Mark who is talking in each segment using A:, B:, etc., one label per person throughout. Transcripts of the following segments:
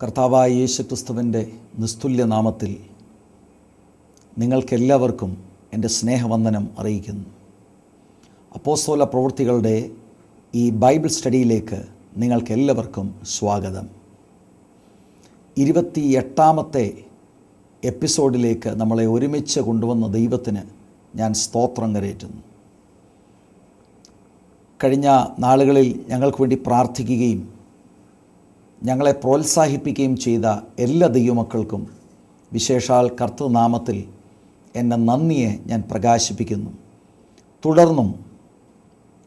A: കർത്താവായ യേശുക്രിസ്തുവിൻ്റെ നിസ്തുല്യ നാമത്തിൽ നിങ്ങൾക്കെല്ലാവർക്കും എൻ്റെ സ്നേഹവന്ദനം അറിയിക്കുന്നു. അപ്പോസ്തല പ്രവൃത്തികളുടെ ഈ ബൈബിൾ സ്റ്റഡിയിലേക്ക് നിങ്ങൾക്കെല്ലാവർക്കും സ്വാഗതം. 28ാമത്തെ എപ്പിസോഡിലേക്ക് നമ്മളെ ഒരുമിച്ച് കൊണ്ടുവന്ന ദൈവത്തിന് ഞാൻ സ്തോത്രം കരേറ്റുന്നു. കഴിഞ്ഞ നാളുകളിൽ ഞങ്ങൾക്ക് വേണ്ടി പ്രാർത്ഥിക്കുകയും ഞങ്ങളെ പ്രോത്സാഹിപ്പിക്കുകയും ചെയ്ത എല്ലാ ദൈവമക്കൾക്കും വിശേഷാൽ കർത്തൃനാമത്തിൽ എൻ്റെ നന്ദിയെ ഞാൻ പ്രകാശിപ്പിക്കുന്നു. തുടർന്നും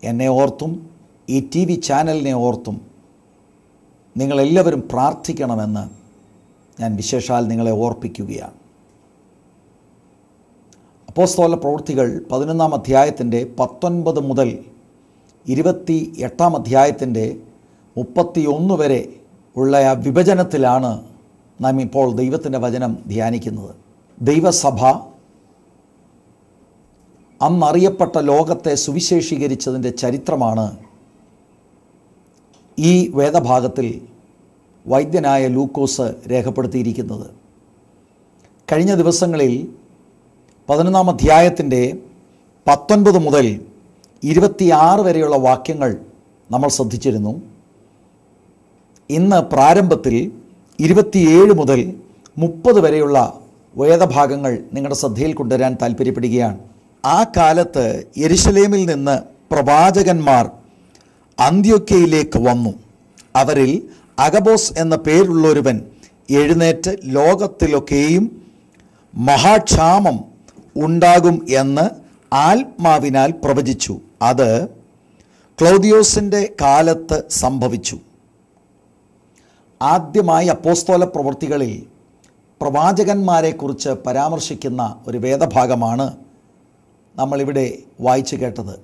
A: എന്നെ ഓർത്തും ഈ TV ചാനലിനെ ഓർത്തും നിങ്ങളെല്ലാവരും പ്രാർത്ഥിക്കണമെന്ന് ഞാൻ വിശേഷാൽ നിങ്ങളെ ഓർപ്പിക്കുകയാണ്. അപ്പോസ്തല പ്രവൃത്തികൾ 11-ാം അധ്യായത്തിൻ്റെ 19 മുതൽ 28-ാം അധ്യായത്തിൻ്റെ 31 വരെ ഉള്ള ആ വിഭജനത്തിലാണ് നാം ഇപ്പോൾ ദൈവത്തിൻ്റെ വചനം ധ്യാനിക്കുന്നത്. ദൈവസഭ അന്നറിയപ്പെട്ട ലോകത്തെ സുവിശേഷീകരിച്ചതിൻ്റെ ചരിത്രമാണ് ഈ വേദഭാഗത്തിൽ വൈദ്യനായ ലൂക്കോസ് രേഖപ്പെടുത്തിയിരിക്കുന്നത്. കഴിഞ്ഞ ദിവസങ്ങളിൽ 11-ാം അധ്യായത്തിൻ്റെ 19 മുതൽ 26 വരെയുള്ള വാക്യങ്ങൾ നമ്മൾ ശ്രദ്ധിച്ചിരുന്നു. ഇന്ന് പ്രാരംഭത്തിൽ 27 മുതൽ 30 വരെയുള്ള വേദഭാഗങ്ങൾ നിങ്ങളുടെ ശ്രദ്ധയിൽ കൊണ്ടുവരാൻ താല്പര്യപ്പെടുകയാണ്. ആ കാലത്ത് യെരുശലേമിൽ നിന്ന് പ്രവാചകന്മാർ അന്ത്യോക്യയിലേക്ക് വന്നു. അവരിൽ അഗബോസ് എന്ന പേരുള്ളൊരുവൻ എഴുന്നേറ്റ് ലോകത്തിലൊക്കെയും മഹാക്ഷാമം ഉണ്ടാകും എന്ന് ആത്മാവിനാൽ പ്രവചിച്ചു. അത് ക്ലൗദിയോസിൻ്റെ കാലത്ത് സംഭവിച്ചു. ആദ്യമായി അപ്പോസ്തല പ്രവൃത്തികളിൽ പ്രവാചകന്മാരെക്കുറിച്ച് പരാമർശിക്കുന്ന ഒരു വേദഭാഗമാണ് നമ്മളിവിടെ വായിച്ചു കേട്ടത്.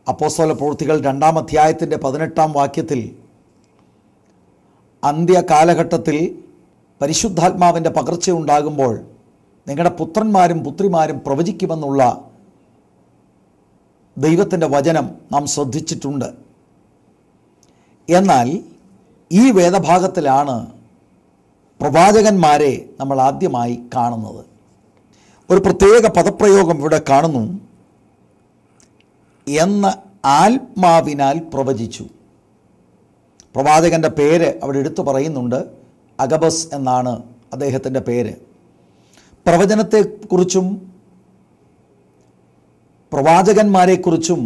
A: അപ്പോസ്തല പ്രവൃത്തികൾ 2-ാം അധ്യായത്തിൻ്റെ 18-ാം വാക്യത്തിൽ അന്ത്യകാലഘട്ടത്തിൽ പരിശുദ്ധാത്മാവിൻ്റെ പകർച്ചയുണ്ടാകുമ്പോൾ നിങ്ങളുടെ പുത്രന്മാരും പുത്രിമാരും പ്രവചിക്കുമെന്നുള്ള ദൈവത്തിൻ്റെ വചനം നാം ശ്രദ്ധിച്ചിട്ടുണ്ട്. എന്നാൽ ഈ വേദഭാഗത്തിലാണ് പ്രവാചകന്മാരെ നമ്മൾ ആദ്യമായി കാണുന്നത്. ഒരു പ്രത്യേക പദപ്രയോഗം ഇവിടെ കാണുന്നു, എന്ന് ആത്മാവിനാൽ പ്രവചിച്ചു. പ്രവാചകൻ്റെ പേര് അവിടെ എടുത്തു പറയുന്നുണ്ട്. അഗബസ് എന്നാണ് അദ്ദേഹത്തിൻ്റെ പേര്. പ്രവചനത്തെക്കുറിച്ചും പ്രവാചകന്മാരെക്കുറിച്ചും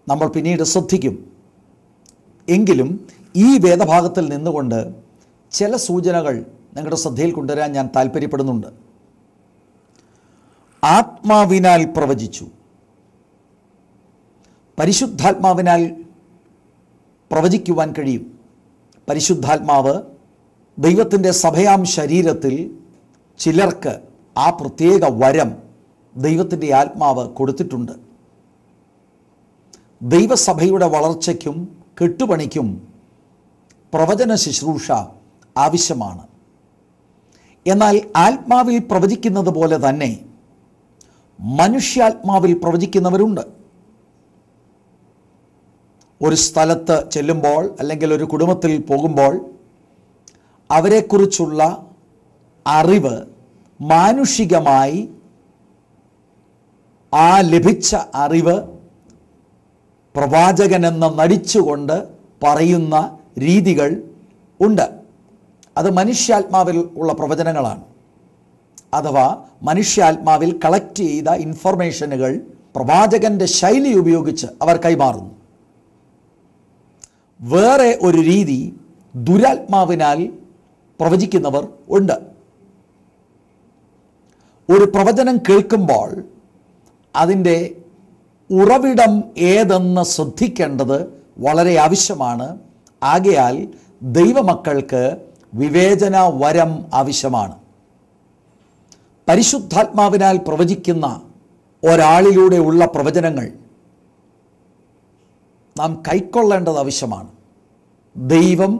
A: നമ്മൾ പിന്നീട് ശ്രദ്ധിക്കും. എങ്കിലും ഈ വേദഭാഗത്തിൽ നിന്നുകൊണ്ട് ചില സൂചനകൾ നിങ്ങളുടെ ശ്രദ്ധയിൽ കൊണ്ടുവരാൻ ഞാൻ താല്പര്യപ്പെടുന്നുണ്ട്. ആത്മാവിനാൽ പ്രവചിച്ചു. പരിശുദ്ധാത്മാവിനാൽ പ്രവചിക്കുവാൻ കഴിയും. പരിശുദ്ധാത്മാവ് ദൈവത്തിൻ്റെ സഭയാം ശരീരത്തിൽ ചിലർക്ക് ആ പ്രത്യേക വരം ദൈവത്തിൻ്റെ ആത്മാവ് കൊടുത്തിട്ടുണ്ട്. ദൈവസഭയുടെ വളർച്ചയ്ക്കും കെട്ടുപണിക്കും പ്രവചന ശുശ്രൂഷ ആവശ്യമാണ്. എന്നാൽ ആത്മാവിൽ പ്രവചിക്കുന്നത് പോലെ തന്നെ മനുഷ്യാത്മാവിൽ പ്രവചിക്കുന്നവരുണ്ട്. ഒരു സ്ഥലത്ത് ചെല്ലുമ്പോൾ അല്ലെങ്കിൽ ഒരു കുടുംബത്തിൽ പോകുമ്പോൾ അവരെക്കുറിച്ചുള്ള അറിവ് മാനുഷികമായി ആ ലഭിച്ച അറിവ് പ്രവാചകനെന്ന് നടിച്ചുകൊണ്ട് പറയുന്ന രീതികൾ ഉണ്ട്. അത് മനുഷ്യാത്മാവിൽ ഉള്ള പ്രവചനങ്ങളാണ്. അഥവാ മനുഷ്യാത്മാവിൽ കളക്ട് ചെയ്ത ഇൻഫർമേഷനുകൾ പ്രവാചകൻ്റെ ശൈലി ഉപയോഗിച്ച് അവർ കൈമാറുന്നു. വേറെ ഒരു രീതി ദുരാത്മാവിനാൽ പ്രവചിക്കുന്നവർ ഉണ്ട്. ഒരു പ്രവചനം കേൾക്കുമ്പോൾ അതിൻ്റെ ഉറവിടം ഏതെന്ന് ശ്രദ്ധിക്കേണ്ടത് വളരെ ആവശ്യമാണ്. ആകയാൽ ദൈവമക്കൾക്ക് വിവേചന വരം ആവശ്യമാണ്. പരിശുദ്ധാത്മാവിനാൽ പ്രവചിക്കുന്ന ഒരാളിലൂടെ ഉള്ള പ്രവചനങ്ങൾ നാം കൈക്കൊള്ളേണ്ടത് ആവശ്യമാണ്. ദൈവം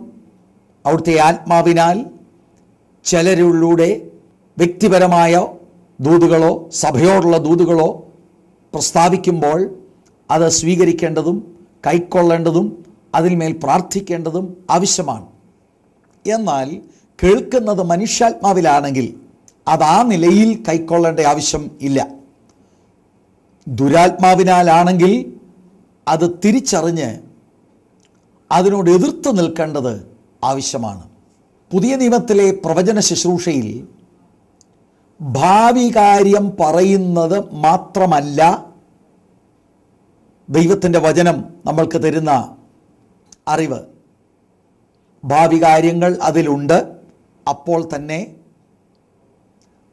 A: അവിടുത്തെ ആത്മാവിനാൽ ചിലരിലൂടെ വ്യക്തിപരമായ ദൂതുകളോ സഭയോടുള്ള ദൂതുകളോ പ്രസ്താവിക്കുമ്പോൾ അത് സ്വീകരിക്കേണ്ടതും കൈക്കൊള്ളേണ്ടതും അതിന്മേൽ പ്രാർത്ഥിക്കേണ്ടതും ആവശ്യമാണ്. എന്നാൽ കേൾക്കുന്നത് മനുഷ്യാത്മാവിലാണെങ്കിൽ അത് ആ നിലയിൽ കൈക്കൊള്ളേണ്ട ആവശ്യം ഇല്ല. ദുരാത്മാവിനാലാണെങ്കിൽ അത് തിരിച്ചറിഞ്ഞ് അതിനോട് എതിർത്ത് നിൽക്കേണ്ടത് ആവശ്യമാണ്. പുതിയ നിയമത്തിലെ പ്രവചന ശുശ്രൂഷയിൽ ഭാവി കാര്യം പറയുന്നത് മാത്രമല്ല ദൈവത്തിൻ്റെ വചനം നമ്മൾക്ക് തരുന്ന അറിവ്. ഭാവി കാര്യങ്ങൾ അതിലുണ്ട്. അപ്പോൾ തന്നെ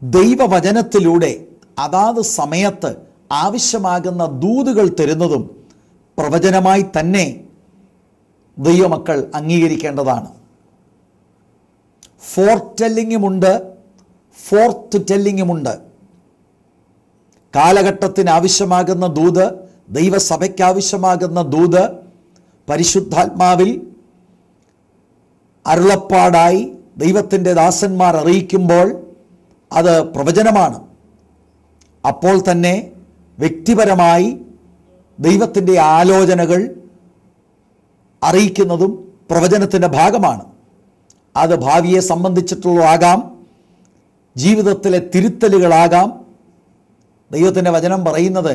A: ദൈവവചനത്തിലൂടെ അതാത് സമയത്ത് ആവശ്യമാകുന്ന ദൂതുകൾ തരുന്നതും പ്രവചനമായി തന്നെ ദൈവമക്കൾ അംഗീകരിക്കേണ്ടതാണ്. ഫോർടെല്ലിങ്ങുമുണ്ട്, ഫോർത്ത് ടെല്ലിങ്ങുമുണ്ട്. കാലഘട്ടത്തിന് ആവശ്യമാകുന്ന ദൂത്, ദൈവസഭയ്ക്ക് ആവശ്യമാകുന്ന ദൂത് പരിശുദ്ധാത്മാവിൽ അരുളപ്പാടായി ദൈവത്തിൻ്റെ ദാസന്മാർ അറിയിക്കുമ്പോൾ അത് പ്രവചനമാണ്. അപ്പോൾ തന്നെ വ്യക്തിപരമായി ദൈവത്തിൻ്റെ ആലോചനകൾ അറിയിക്കുന്നതും പ്രവചനത്തിൻ്റെ ഭാഗമാണ്. അത് ഭാവിയെ സംബന്ധിച്ചിട്ടുള്ളതാകാം, ജീവിതത്തിലെ തിരുത്തലുകളാകാം. ദൈവത്തിൻ്റെ വചനം പറയുന്നത്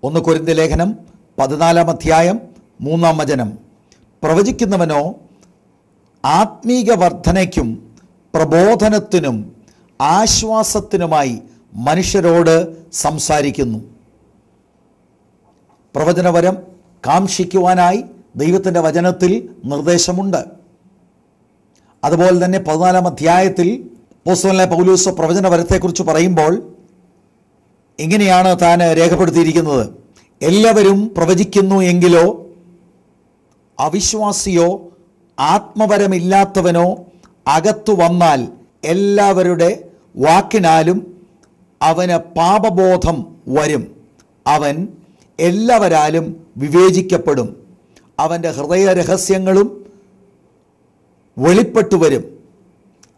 A: 1 കൊരിന്ത്യർ ലേഖനം 14-ാം അധ്യായം 3-ാം വചനം, പ്രവചിക്കുന്നവനോ ആത്മീക വർധനയ്ക്കും പ്രബോധനത്തിനും ആശ്വാസത്തിനുമായി മനുഷ്യരോട് സംസാരിക്കുന്നു. പ്രവചനവരം കാംക്ഷിക്കുവാനായി ദൈവത്തിൻ്റെ വചനത്തിൽ നിർദ്ദേശമുണ്ട്. അതുപോലെ തന്നെ 14-ാം അധ്യായത്തിൽ അപ്പോസ്തലനായ പൗലോസ് പ്രവചനവരത്തെക്കുറിച്ച് പറയുമ്പോൾ ഇങ്ങനെയാണ് താൻ രേഖപ്പെടുത്തിയിരിക്കുന്നത്: എല്ലാവരും പ്രവചിക്കുന്നു എങ്കിലോ അവിശ്വാസിയോ ആത്മവരമില്ലാത്തവനോ അകത്തു വന്നാൽ എല്ലാവരുടെ വാക്കിനാലും അവന് പാപബോധം വരും. അവൻ എല്ലാവരാലും വിവേചിക്കപ്പെടും. അവൻ്റെ ഹൃദയ രഹസ്യങ്ങളും വെളിപ്പെട്ടു വരും.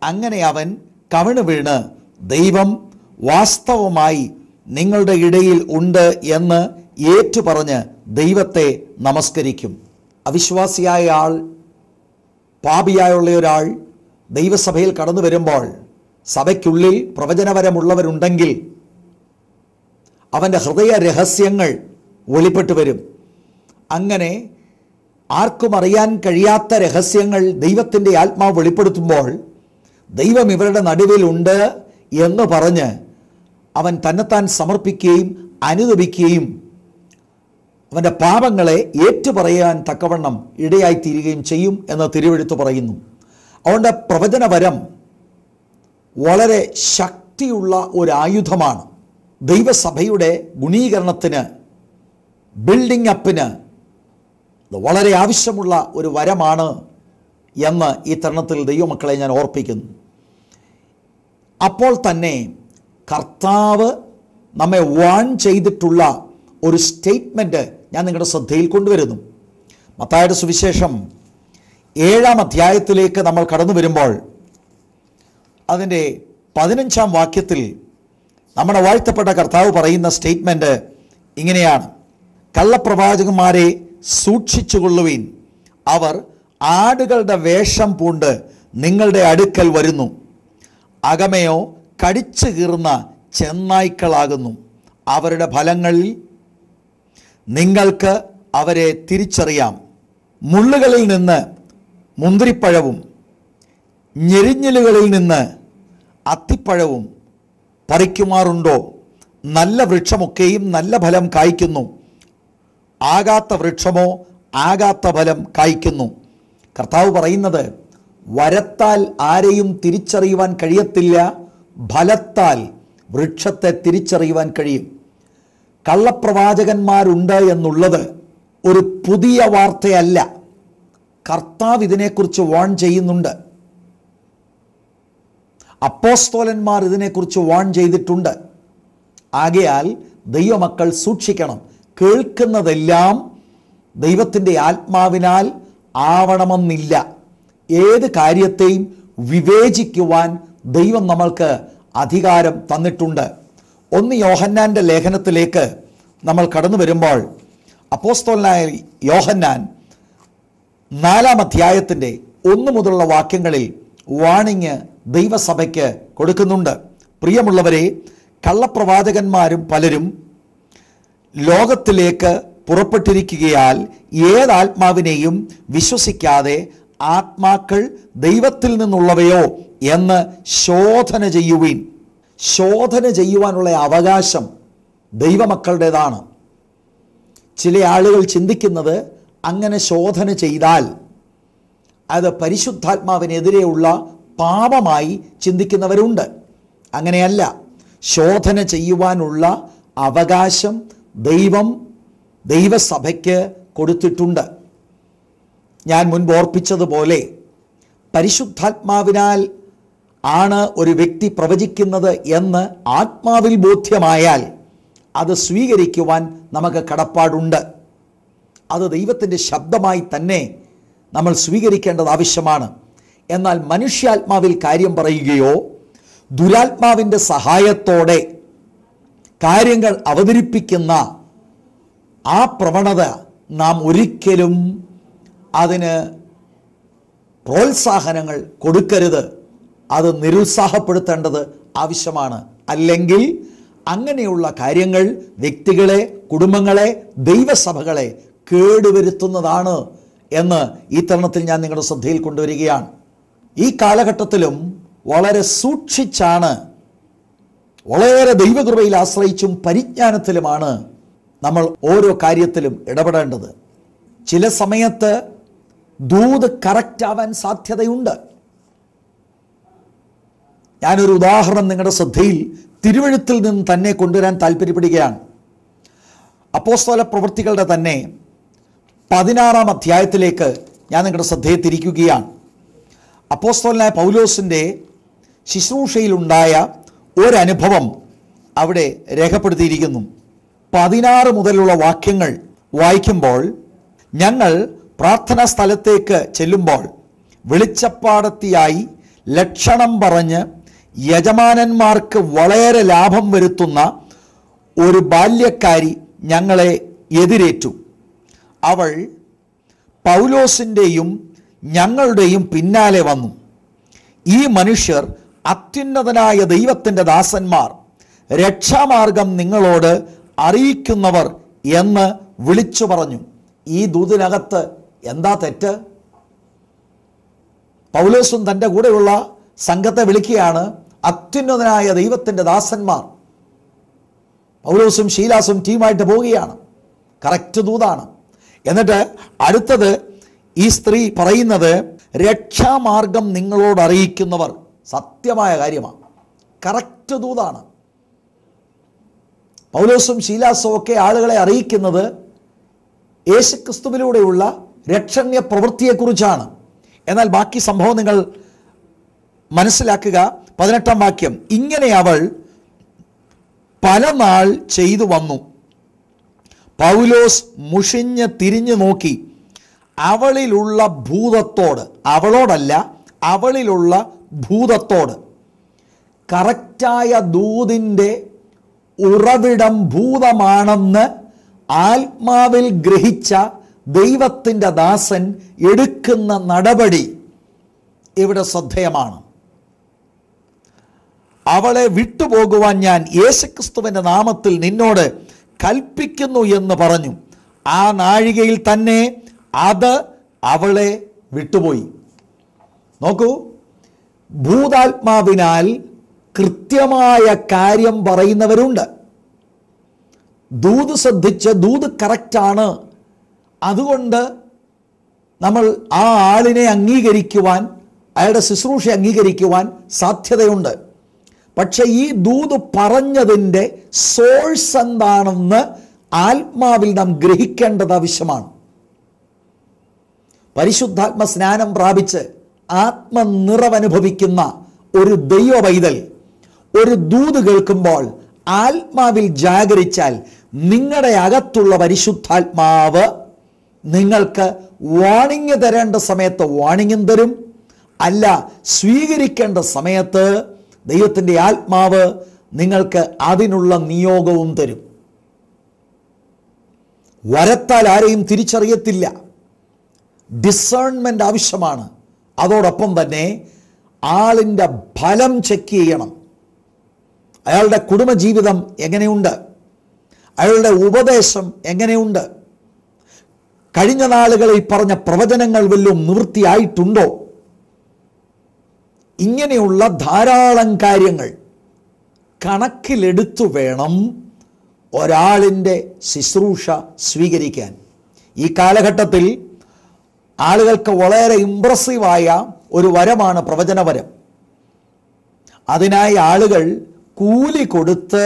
A: അങ്ങനെ അവൻ കവിണ് വീണ് ദൈവം വാസ്തവമായി നിങ്ങളുടെ ഇടയിൽ ഉണ്ട് എന്ന് ഏറ്റുപറഞ്ഞ് ദൈവത്തെ നമസ്കരിക്കും. അവിശ്വാസിയായ ആൾ, പാപിയായുള്ള ഒരാൾ ദൈവസഭയിൽ കടന്നു വരുമ്പോൾ സഭയ്ക്കുള്ളിൽ പ്രവചനപരമുള്ളവരുണ്ടെങ്കിൽ അവൻ്റെ ഹൃദയ രഹസ്യങ്ങൾ വെളിപ്പെട്ടു വരും. അങ്ങനെ ആർക്കും അറിയാൻ കഴിയാത്ത രഹസ്യങ്ങൾ ദൈവത്തിൻ്റെ ആത്മാവ് വെളിപ്പെടുത്തുമ്പോൾ ദൈവം ഇവരുടെ നടുവിലുണ്ട് എന്ന് പറഞ്ഞ് അവൻ തന്നെത്താൻ സമർപ്പിക്കുകയും അനുദപിക്കുകയും അവൻ്റെ പാപങ്ങളെ ഏറ്റുപറയാൻ തക്കവണ്ണം ഇടയായിത്തീരുകയും ചെയ്യും എന്ന് തിരുവെഴുത്ത് പറയുന്നു. അതുകൊണ്ട് പ്രവചനവരം വളരെ ശക്തിയുള്ള ഒരു ആയുധമാണ്. ദൈവസഭയുടെ ഗുണീകരണത്തിന്, ബിൽഡിംഗ് അപ്പിന് വളരെ ആവശ്യമുള്ള ഒരു വരമാണ് എന്ന് ഈ തരുണത്തിൽ ദൈവമക്കളെ ഞാൻ ഓർപ്പിക്കുന്നു. അപ്പോൾ തന്നെ കർത്താവ് നമ്മെ വാൺ ചെയ്തിട്ടുള്ള ഒരു സ്റ്റേറ്റ്മെൻറ്റ് ഞാൻ നിങ്ങളുടെ ശ്രദ്ധയിൽ കൊണ്ടുവരുന്നു. മത്തായിയുടെ സുവിശേഷം 7-ാം അധ്യായത്തിലേക്ക് നമ്മൾ കടന്നു വരുമ്പോൾ അതിൻ്റെ 15-ാം വാക്യത്തിൽ നമ്മുടെ വാഴ്ത്തപ്പെട്ട കർത്താവ് പറയുന്ന സ്റ്റേറ്റ്മെൻറ്റ് ഇങ്ങനെയാണ്: കള്ളപ്രവാചകന്മാരെ സൂക്ഷിച്ചുകൊള്ളുവീൻ, അവർ ആടുകളുടെ വേഷം പൂണ്ട് നിങ്ങളുടെ അടുക്കൽ വരുന്നു, അകമയോ കടിച്ചു കീറുന്ന ചെന്നായ്ക്കളാകുന്നു. അവരുടെ ഫലങ്ങളിൽ നിങ്ങൾക്ക് അവരെ തിരിച്ചറിയാം. മുള്ളുകളിൽ നിന്ന് മുന്തിരിപ്പഴവും ഞെരിഞ്ഞിലുകളിൽ നിന്ന് അത്തിപ്പഴവും പറിക്കുമാറുണ്ടോ? നല്ല വൃക്ഷമൊക്കെയും നല്ല ഫലം കായ്ക്കുന്നു, ആകാത്ത വൃക്ഷമോ ആകാത്ത ഫലം കായ്ക്കുന്നു. കർത്താവ് പറയുന്നത് വരത്താൽ ആരെയും തിരിച്ചറിയുവാൻ കഴിയത്തില്ല, ഫലത്താൽ വൃക്ഷത്തെ തിരിച്ചറിയുവാൻ കഴിയും. കള്ളപ്രവാചകന്മാരുണ്ട് എന്നുള്ളത് ഒരു പുതിയ വാർത്തയല്ല. കർത്താവ് ഇതിനെക്കുറിച്ച് വാൺ ചെയ്യുന്നുണ്ട്. അപ്പോസ്തലന്മാർ ഇതിനെക്കുറിച്ച് വാൺ ചെയ്തിട്ടുണ്ട്. ആകയാൽ ദൈവമക്കൾ സൂക്ഷിക്കണം. കേൾക്കുന്നതെല്ലാം ദൈവത്തിൻ്റെ ആത്മാവിനാൽ ആവണമെന്നില്ല. ഏത് കാര്യത്തെയും വിവേചിക്കുവാൻ ദൈവം നമ്മൾക്ക് അധികാരം തന്നിട്ടുണ്ട്. 1 യോഹന്നാൻ്റെ ലേഖനത്തിലേക്ക് നമ്മൾ കടന്നു വരുമ്പോൾ അപ്പോസ്തലനായ യോഹന്നാൻ 4-ാം അധ്യായത്തിൻ്റെ 1 മുതലുള്ള വാക്യങ്ങളിൽ വാണിങ് ദൈവസഭയ്ക്ക് കൊടുക്കുന്നുണ്ട്. പ്രിയമുള്ളവരെ, കള്ളപ്രവാചകന്മാരും പലരും ലോകത്തിലേക്ക് പുറപ്പെട്ടിരിക്കുകയാൽ ഏതാത്മാവിനെയും വിശ്വസിക്കാതെ ആത്മാക്കൾ ദൈവത്തിൽ നിന്നുള്ളവയോ എന്ന് ശോധന ചെയ്യുവിൻ. ശോധന ചെയ്യുവാനുള്ള അവകാശം ദൈവമക്കളുടേതാണ്. ചില ആളുകൾ ചിന്തിക്കുന്നത് അങ്ങനെ ശോധന ചെയ്താൽ അത് പരിശുദ്ധാത്മാവിനെതിരെയുള്ള പാപമായി ചിന്തിക്കുന്നവരുണ്ട്. അങ്ങനെയല്ല. ശോധന ചെയ്യുവാനുള്ള അവകാശം ദൈവസഭയ്ക്ക് കൊടുത്തിട്ടുണ്ട്. ഞാൻ മുൻപ് ഓർപ്പിച്ചതുപോലെ പരിശുദ്ധാത്മാവിനാൽ ആണ് ഒരു വ്യക്തി പ്രവചിക്കുന്നത് എന്ന് ആത്മാവിൽ ബോധ്യമായാൽ അത് സ്വീകരിക്കുവാൻ നമുക്ക് കടപ്പാടുണ്ട്. അത് ദൈവത്തിൻ്റെ ശബ്ദമായി തന്നെ നമ്മൾ സ്വീകരിക്കേണ്ടത് ആവശ്യമാണ്. എന്നാൽ മനുഷ്യാത്മാവിൽ കാര്യം പറയുകയോ ദുരാത്മാവിൻ്റെ സഹായത്തോടെ കാര്യങ്ങൾ അവതരിപ്പിക്കുന്ന ആ പ്രവണത നാം ഒരിക്കലും അതിന് പ്രോത്സാഹനങ്ങൾ കൊടുക്കരുത്. അത് നിരുത്സാഹപ്പെടുത്തേണ്ടത് ആവശ്യമാണ്. അല്ലെങ്കിൽ അങ്ങനെയുള്ള കാര്യങ്ങൾ വ്യക്തികളെ, കുടുംബങ്ങളെ, ദൈവസഭകളെ കേടുവരുത്തുന്നതാണ് എന്ന് ഈ തരുണത്തിൽ ഞാൻ നിങ്ങളുടെ ശ്രദ്ധയിൽ കൊണ്ടുവരികയാണ്. ഈ കാലഘട്ടത്തിലും വളരെ സൂക്ഷിച്ചാണ്, വളരെ ദൈവകൃപയിൽ ആശ്രയിച്ചും പരിജ്ഞാനത്തിലുമാണ് നമ്മൾ ഓരോ കാര്യത്തിലും ഇടപെടേണ്ടത്. ചില സമയത്ത് ദൂത് കറക്റ്റ് ആവാൻ സാധ്യതയുണ്ട്. ഞാനൊരു ഉദാഹരണം നിങ്ങളുടെ ശ്രദ്ധയിൽ തിരുവെഴുത്തിൽ നിന്ന് തന്നെ കൊണ്ടുവരാൻ താല്പര്യപ്പെടുകയാണ്. അപ്പോസ്തല പ്രവൃത്തികളുടെ തന്നെ 16-ാം അധ്യായത്തിലേക്ക് ഞാൻ നിങ്ങളുടെ ശ്രദ്ധയെ തിരിക്കുകയാണ്. അപ്പോസ്തലനായ പൗലോസിൻ്റെ ശുശ്രൂഷയിലുണ്ടായ ഒരനുഭവം അവിടെ രേഖപ്പെടുത്തിയിരിക്കുന്നു. 16 മുതലുള്ള വാക്യങ്ങൾ വായിക്കുമ്പോൾ, ഞങ്ങൾ പ്രാർത്ഥനാ സ്ഥലത്തേക്ക് ചെല്ലുമ്പോൾ വെളിച്ചപ്പാടത്തിയായി ലക്ഷണം പറഞ്ഞ് യജമാനന്മാർക്ക് വളരെ ലാഭം വരുത്തുന്ന ഒരു ബാല്യക്കാരി ഞങ്ങളെ എതിരേറ്റു. അവൾ പൗലോസിൻ്റെയും ഞങ്ങളുടെയും പിന്നാലെ വന്നു. ഈ മനുഷ്യർ അത്യുന്നതനായ ദൈവത്തിൻ്റെ ദാസന്മാർ, രക്ഷാമാർഗം നിങ്ങളോട് അറിയിക്കുന്നവർ എന്ന് വിളിച്ചു പറഞ്ഞു. ഈ ദൂതിനകത്ത് എന്താ തെറ്റ്? പൗലോസും തൻ്റെ കൂടെയുള്ള സംഘത്തെ വിളിക്കുകയാണ് അത്യുന്നതനായ ദൈവത്തിൻ്റെ ദാസന്മാർ. പൗലോസും ശീലാസും ടീമായിട്ട് പോവുകയാണ്. കറക്റ്റ് ദൂതാണ്. എന്നിട്ട് അടുത്തത് ഈ സ്ത്രീ പറയുന്നത് രക്ഷാമാർഗം നിങ്ങളോട് അറിയിക്കുന്നവർ. സത്യമായ കാര്യമാണ്, കറക്റ്റ് ദൂതാണ്. പൗലോസും ശീലാസും ഒക്കെ ആളുകളെ അറിയിക്കുന്നത് യേശുക്രിസ്തുവിലൂടെയുള്ള രക്ഷണ്യ പ്രവൃത്തിയെക്കുറിച്ചാണ്. എന്നാൽ ബാക്കി സംഭവം നിങ്ങൾ മനസ്സിലാക്കുക. 18-ാം വാക്യം, ഇങ്ങനെ അവൾ പല നാൾ ചെയ്തു വന്നു. പൗലോസ് മുഷിഞ്ഞ് തിരിഞ്ഞു നോക്കി അവളിലുള്ള ഭൂതത്തോട്, അവളോടല്ല അവളിലുള്ള ഭൂതത്തോട്, കറക്റ്റായ ദൂതിൻ്റെ ഉറവിടം ഭൂതമാണെന്ന് ആത്മാവിൽ ഗ്രഹിച്ച ദൈവത്തിൻ്റെ ദാസൻ എടുക്കുന്ന നടപടി ഇവിടെ ശ്രദ്ധേയമാണ്. അവളെ വിട്ടുപോകുവാൻ ഞാൻ യേശുക്രിസ്തുവിൻ്റെ നാമത്തിൽ നിന്നോട് കൽപ്പിക്കുന്നു എന്ന് പറഞ്ഞു. ആ നാഴികയിൽ തന്നെ അത് അവളെ വിട്ടുപോയി. നോക്കൂ, ഭൂതാത്മാവിനാൽ കൃത്യമായ കാര്യം പറയുന്നവരുണ്ട്. ദൂത് ശ്രദ്ധിച്ച് ദൂത് കറക്റ്റാണ്, അതുകൊണ്ട് നമ്മൾ ആ ആളിനെ അംഗീകരിക്കുവാൻ, അയാളുടെ ശുശ്രൂഷ അംഗീകരിക്കുവാൻ സാധ്യതയുണ്ട്. പക്ഷെ ഈ ദൂത് പറഞ്ഞതിൻ്റെ സോഴ്സ് എന്താണെന്ന് ആത്മാവിൽ നാം ഗ്രഹിക്കേണ്ടത് ആവശ്യമാണ്. പരിശുദ്ധാത്മ സ്നാനം പ്രാപിച്ച് ആത്മനിറവനുഭവിക്കുന്ന ഒരു ദൈവ പൈതൽ ഒരു ദൂത് കേൾക്കുമ്പോൾ ആത്മാവിൽ ജാഗരിച്ചാൽ നിങ്ങളുടെ അകത്തുള്ള പരിശുദ്ധാത്മാവ് നിങ്ങൾക്ക് വാണിംഗ് തരേണ്ട സമയത്ത് വാണിംഗും തരും. അല്ല, സ്വീകരിക്കേണ്ട സമയത്ത് ദൈവത്തിൻ്റെ ആത്മാവ് നിങ്ങൾക്ക് അതിനുള്ള നിയോഗവും തരും. വരത്താൽ ആരെയും തിരിച്ചറിയത്തില്ല. ഡിസേൺമെൻ്റ് ആവശ്യമാണ്. അതോടൊപ്പം തന്നെ ആളിൻ്റെ ഫലം ചെക്ക് ചെയ്യണം. അയാളുടെ കുടുംബജീവിതം എങ്ങനെയുണ്ട്, അയാളുടെ ഉപദേശം എങ്ങനെയുണ്ട്, കഴിഞ്ഞ നാളുകളിൽ പറഞ്ഞ പ്രവചനങ്ങൾ വല്ലതും നിവൃത്തിയായിട്ടുണ്ടോ, ഇങ്ങനെയുള്ള ധാരാളം കാര്യങ്ങൾ കണക്കിലെടുത്തു വേണം ഒരാളിൻ്റെ ശുശ്രൂഷ സ്വീകരിക്കാൻ. ഈ കാലഘട്ടത്തിൽ ആളുകൾക്ക് വളരെ ഇംപ്രസീവായ ഒരു വരമാണ് പ്രവചനവരം. അതിനായി ആളുകൾ കൂലി കൊടുത്ത്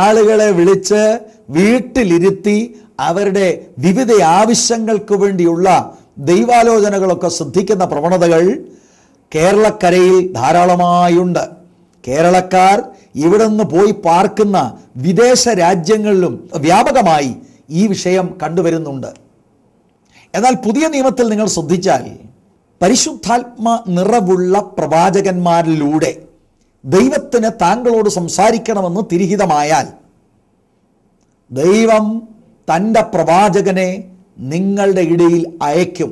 A: ആളുകളെ വിളിച്ച് വീട്ടിലിരുത്തി അവരുടെ വിവിധ ആവശ്യങ്ങൾക്ക് വേണ്ടിയുള്ള ദൈവാലോചനകളൊക്കെ ശ്രദ്ധിക്കുന്ന പ്രവണതകൾ കേരളക്കരയിൽ ധാരാളമായുണ്ട്. കേരളക്കാർ ഇവിടെ നിന്ന് പോയി പാർക്കുന്ന വിദേശ രാജ്യങ്ങളിലും വ്യാപകമായി ഈ വിഷയം കണ്ടുവരുന്നുണ്ട്. എന്നാൽ പുതിയ നിയമത്തിൽ നിങ്ങൾ ശ്രദ്ധിച്ചാൽ പരിശുദ്ധാത്മ നിറവുള്ള പ്രവാചകന്മാരിലൂടെ ദൈവത്തിന് താങ്കളോട് സംസാരിക്കണമെന്ന് തിരിഹിതമായാൽ ദൈവം തൻ്റെ പ്രവാചകനെ നിങ്ങളുടെ ഇടയിൽ അയക്കും.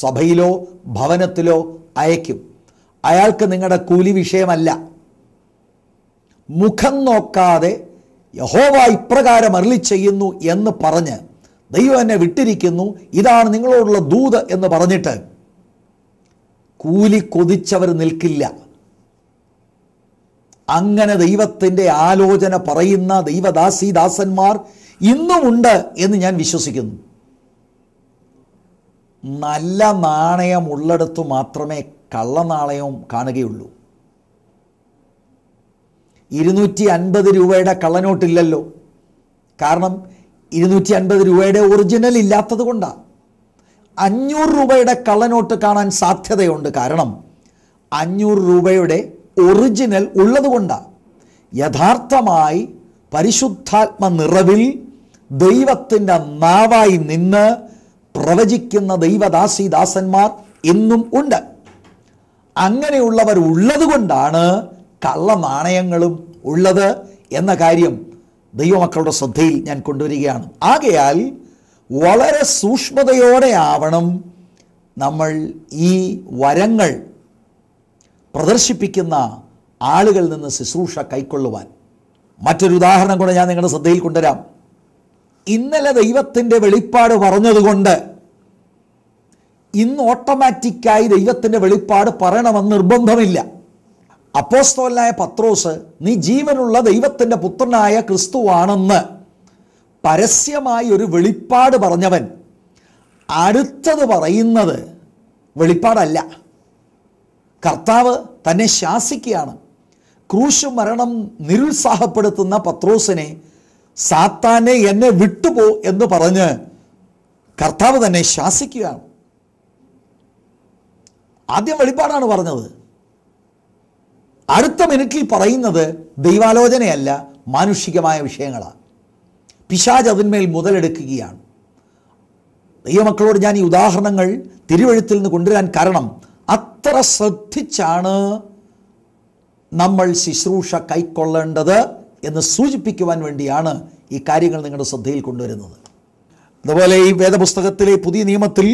A: സഭയിലോ ഭവനത്തിലോ അയക്കും. അയാൾക്ക് നിങ്ങളുടെ കൂലി വിഷയമല്ല. മുഖം നോക്കാതെ യഹോവ ഇപ്രകാരം അരുളി ചെയ്യുന്നു എന്ന് പറഞ്ഞ് ദൈവം എന്നെ വിട്ടിരിക്കുന്നു, ഇതാണ് നിങ്ങളോടുള്ള ദൂത് എന്ന് പറഞ്ഞിട്ട് കൂലി കൊതിച്ചവർ നിൽക്കില്ല. അങ്ങനെ ദൈവത്തിൻ്റെ ആലോചന പറയുന്ന ദൈവദാസീദാസന്മാർ ഇന്നുമുണ്ട് എന്ന് ഞാൻ വിശ്വസിക്കുന്നു. നല്ല നാണയമുള്ളിടത്തു മാത്രമേ കള്ളനാണയവും കാണുകയുള്ളൂ. 250 രൂപയുടെ കള്ളനോട്ടില്ലല്ലോ. കാരണം 250 രൂപയുടെ ഒറിജിനൽ ഇല്ലാത്തത് കൊണ്ടാണ്. 500 രൂപയുടെ കള്ളനോട്ട് കാണാൻ സാധ്യതയുണ്ട്. കാരണം 500 രൂപയുടെ ഒറിജിനൽ ഉള്ളതുകൊണ്ടാണ്. യഥാർത്ഥമായി പരിശുദ്ധാത്മ നിറവിൽ ദൈവത്തിൻ്റെ നാവായി നിന്ന് പ്രവചിക്കുന്ന ദൈവദാസീദാസന്മാർ ഇന്നും ഉണ്ട്. അങ്ങനെയുള്ളവർ ഉള്ളതുകൊണ്ടാണ് കള്ള നാണയങ്ങളും ഉള്ളത് എന്ന കാര്യം ദൈവമക്കളുടെ ശ്രദ്ധയിൽ ഞാൻ കൊണ്ടുവരികയാണ്. ആകയാൽ വളരെ സൂക്ഷ്മതയോടെ ആവണം നമ്മൾ ഈ വരങ്ങൾ പ്രദർശിപ്പിക്കുന്ന ആളുകളിൽ നിന്ന് ശുശ്രൂഷ കൈക്കൊള്ളുവാൻ. മറ്റൊരു ഉദാഹരണം കൂടെ ഞാൻ നിങ്ങളുടെ ശ്രദ്ധയിൽ കൊണ്ടുവരാം. ഇന്നലെ ദൈവത്തിൻ്റെ വെളിപ്പാട് പറഞ്ഞതുകൊണ്ട് ഇന്ന് ഓട്ടോമാറ്റിക്കായി ദൈവത്തിൻ്റെ വെളിപ്പാട് പറയണമെന്ന് നിർബന്ധമില്ല. അപ്പോസ്തലനായ പത്രോസ് നീ ജീവനുള്ള ദൈവത്തിൻ്റെ പുത്രനായ ക്രിസ്തുവാണെന്ന് പരസ്യമായി ഒരു വെളിപ്പാട് പറഞ്ഞവൻ അടുത്തത് പറയുന്നത് വെളിപ്പാടല്ല. കർത്താവ് തന്നെ ശാസിക്കുകയാണ്. ക്രൂശ് മരണം നിരുത്സാഹപ്പെടുത്തുന്ന പത്രോസിനെ സാത്താനെ എന്നെ വിട്ടുപോ എന്ന് പറഞ്ഞ് കർത്താവ് തന്നെ ശാസിക്കുകയാണ്. ആദ്യം വെളിപ്പാടാണ് പറഞ്ഞത്. അടുത്ത മിനിറ്റിൽ പറയുന്നത് ദൈവാലോചനയല്ല, മാനുഷികമായ വിഷയങ്ങളാണ്. പിശാച് അതിന്മേൽ മുതലെടുക്കുകയാണ്. ദൈവമക്കളോട് ഞാൻ ഈ ഉദാഹരണങ്ങൾ തിരുവെഴുത്തിൽ നിന്ന് കൊണ്ടുവരാൻ കാരണം അത്ര ശ്രദ്ധിച്ചാണ് നമ്മൾ ശുശ്രൂഷ കൈക്കൊള്ളേണ്ടത് എന്ന് സൂചിപ്പിക്കുവാൻ വേണ്ടിയാണ് ഈ കാര്യങ്ങൾ നിങ്ങളുടെ ശ്രദ്ധയിൽ കൊണ്ടുവരുന്നത്. അതുപോലെ ഈ വേദപുസ്തകത്തിലെ പുതിയ നിയമത്തിൽ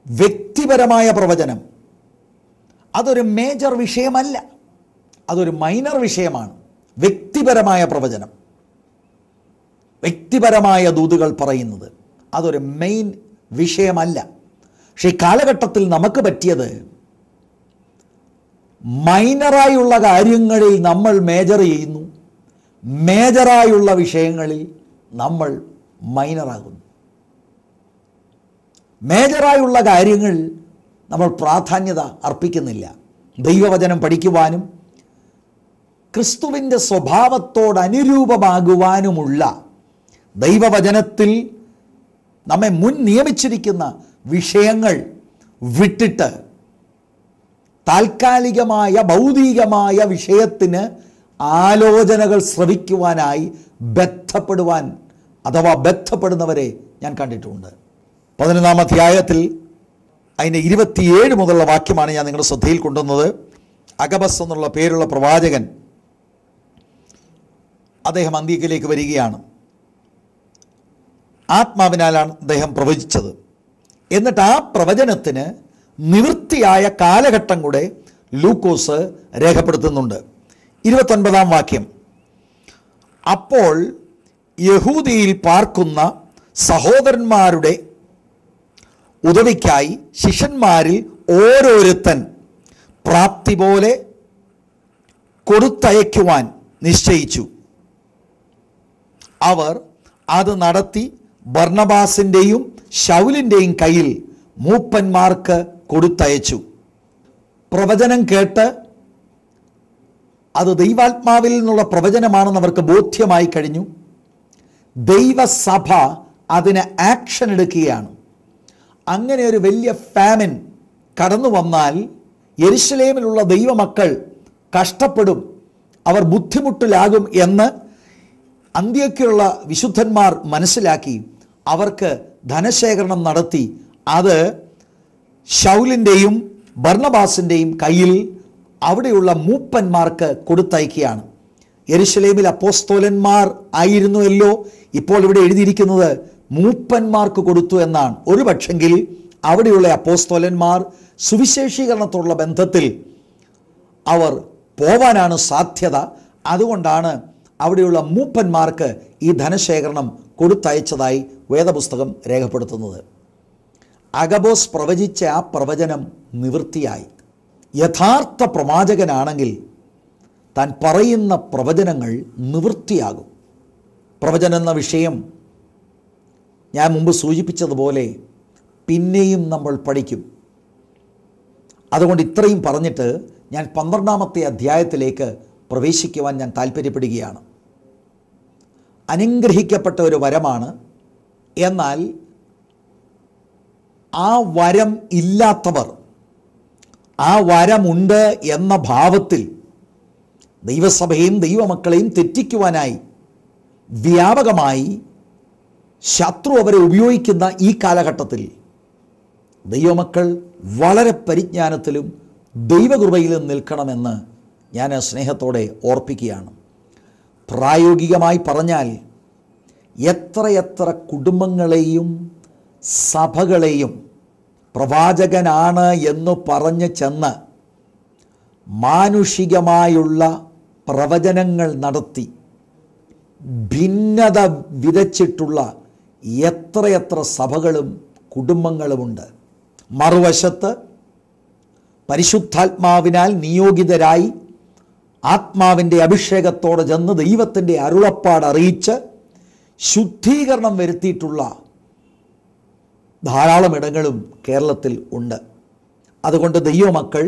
A: വ്യക്തിപരമായ പ്രവചനം അതൊരു മേജർ വിഷയമല്ല, അതൊരു മൈനർ വിഷയമാണ്. വ്യക്തിപരമായ പ്രവചനം, വ്യക്തിപരമായ ദൂതുകൾ പറയുന്നത് അതൊരു മെയിൻ വിഷയമല്ല. പക്ഷേ ഈ കാലഘട്ടത്തിൽ നമുക്ക് പറ്റിയത് മൈനറായുള്ള കാര്യങ്ങളിൽ നമ്മൾ മേജർ ചെയ്യുന്നു, മേജറായുള്ള വിഷയങ്ങളിൽ നമ്മൾ മൈനറാകുന്നു. മേജറായുള്ള കാര്യങ്ങൾ നമ്മൾ പ്രാധാന്യത അർപ്പിക്കുന്നില്ല. ദൈവവചനം പഠിക്കുവാനും ക്രിസ്തുവിൻ്റെ സ്വഭാവത്തോട് അനുരൂപമാകുവാനുമുള്ള ദൈവവചനത്തിൽ നമ്മെ മുൻ നിയമിച്ചിരിക്കുന്ന വിഷയങ്ങൾ വിട്ടിട്ട് താൽക്കാലികമായ ഭൗതികമായ വിഷയത്തിന് ആലോചനകൾ ശ്രവിക്കുവാനായി ബന്ധപ്പെടുവാൻ അഥവാ ബന്ധപ്പെടുന്നവരെ ഞാൻ കണ്ടിട്ടുണ്ട്. 11-ാം അധ്യായത്തിൽ അതിൻ്റെ 27 മുതലുള്ള വാക്യമാണ് ഞാൻ നിങ്ങളുടെ ശ്രദ്ധയിൽ കൊണ്ടുവന്നത്. അഗബസ് എന്നുള്ള പേരുള്ള പ്രവാചകൻ അദ്ദേഹം അന്ത്യത്തിലേക്ക് വരികയാണ്. ആത്മാവിനാലാണ് അദ്ദേഹം പ്രവചിച്ചത്. എന്നിട്ട് ആ പ്രവചനത്തിന് നിവൃത്തിയായ കാലഘട്ടം കൂടെ ലൂക്കോസ് രേഖപ്പെടുത്തുന്നുണ്ട്. 29 വാക്യം, അപ്പോൾ യഹൂദിയിൽ പാർക്കുന്ന സഹോദരന്മാരുടെ ഉദവിക്കായി ശിഷ്യന്മാരിൽ ഓരോരുത്തൻ പ്രാപ്തി പോലെ കൊടുത്തയക്കുവാൻ നിശ്ചയിച്ചു. അവർ അത് നടത്തി ബർന്നബാസിൻ്റെയും ശൗലിൻ്റെയും കയ്യിൽ മൂപ്പന്മാർക്ക് കൊടുത്തയച്ചു. പ്രവചനം കേട്ട് അത് ദൈവാത്മാവിൽ നിന്നുള്ള പ്രവചനമാണെന്ന് അവർക്ക് ബോധ്യമായി കഴിഞ്ഞു. ദൈവസഭ അതിന് ആക്ഷൻ എടുക്കുകയാണ്. അങ്ങനെ ഒരു വലിയ ഫാമിൻ കടന്നു വന്നാൽ യെരുശലേമിലുള്ള ദൈവമക്കൾ കഷ്ടപ്പെടും, അവർ ബുദ്ധിമുട്ടിലാകും എന്ന് അന്ത്യോക്യയിലുള്ള വിശുദ്ധന്മാർ മനസ്സിലാക്കി അവർക്ക് ധനശേഖരണം നടത്തി അത് ശൗലിൻ്റെയും ബർന്നബാസിൻ്റെയും കയ്യിൽ അവിടെയുള്ള മൂപ്പന്മാർക്ക് കൊടുത്തയക്കുകയാണ്. യെരുശലേമിൽ അപ്പോസ്തോലന്മാർ ആയിരുന്നുവല്ലോ, ഇപ്പോൾ ഇവിടെ എഴുതിയിരിക്കുന്നത് മൂപ്പന്മാർക്ക് കൊടുത്തു എന്നാണ്. ഒരു പക്ഷെങ്കിൽ അവിടെയുള്ള അപ്പോസ്തോലന്മാർ സുവിശേഷീകരണത്തോടുള്ള ബന്ധത്തിൽ അവർ പോവാനാണ് സാധ്യത. അതുകൊണ്ടാണ് അവിടെയുള്ള മൂപ്പന്മാർക്ക് ഈ ധനശേഖരണം കൊടുത്തയച്ചതായി വേദപുസ്തകം രേഖപ്പെടുത്തുന്നത്. അഗബോസ് പ്രവചിച്ച ആ പ്രവചനം നിവൃത്തിയായി. യഥാർത്ഥ പ്രവാചകനാണെങ്കിൽ താൻ പറയുന്ന പ്രവചനങ്ങൾ നിവൃത്തിയാകും. പ്രവചനം എന്ന വിഷയം ഞാൻ മുമ്പ് സൂചിപ്പിച്ചതുപോലെ പിന്നെയും നമ്മൾ പഠിക്കും. അതുകൊണ്ട് ഇത്രയും പറഞ്ഞിട്ട് ഞാൻ 12-ാമത്തെ അധ്യായത്തിലേക്ക് പ്രവേശിക്കുവാൻ ഞാൻ താല്പര്യപ്പെടുകയാണ്. അനുഗ്രഹിക്കപ്പെട്ട ഒരു വരമാണ്. എന്നാൽ ആ വരം ഇല്ലാത്തവർ ആ വരമുണ്ട് എന്ന ഭാവത്തിൽ ദൈവസഭയും ദൈവമക്കളെയും തെറ്റിക്കുവാനായി വ്യാപകമായി ശത്രു അവരെ ഉപയോഗിക്കുന്ന ഈ കാലഘട്ടത്തിൽ ദൈവമക്കൾ വളരെ പരിജ്ഞാനത്തിലും ദൈവകൃപയിലും നിൽക്കണമെന്ന് ഞാൻ സ്നേഹത്തോടെ ഓർപ്പിക്കുകയാണ്. പ്രായോഗികമായി പറഞ്ഞാൽ എത്രയെത്ര കുടുംബങ്ങളെയും സഭകളെയും പ്രവാചകനാണ് എന്ന് പറഞ്ഞ് ചെന്ന് മാനുഷികമായുള്ള പ്രവചനങ്ങൾ നടത്തി ഭിന്നത വിതച്ചിട്ടുള്ള എത്രയെത്ര സഭകളും കുടുംബങ്ങളുമുണ്ട്. മറുവശത്ത് പരിശുദ്ധാത്മാവിനാൽ നിയോഗിതരായി ആത്മാവിൻ്റെ അഭിഷേകത്തോടെ ചെന്ന് ദൈവത്തിൻ്റെ അരുളപ്പാട് അറിയിച്ച് ശുദ്ധീകരണം വരുത്തിയിട്ടുള്ള ധാരാളം ഇടങ്ങളും കേരളത്തിൽ ഉണ്ട്. അതുകൊണ്ട് ദൈവമക്കൾ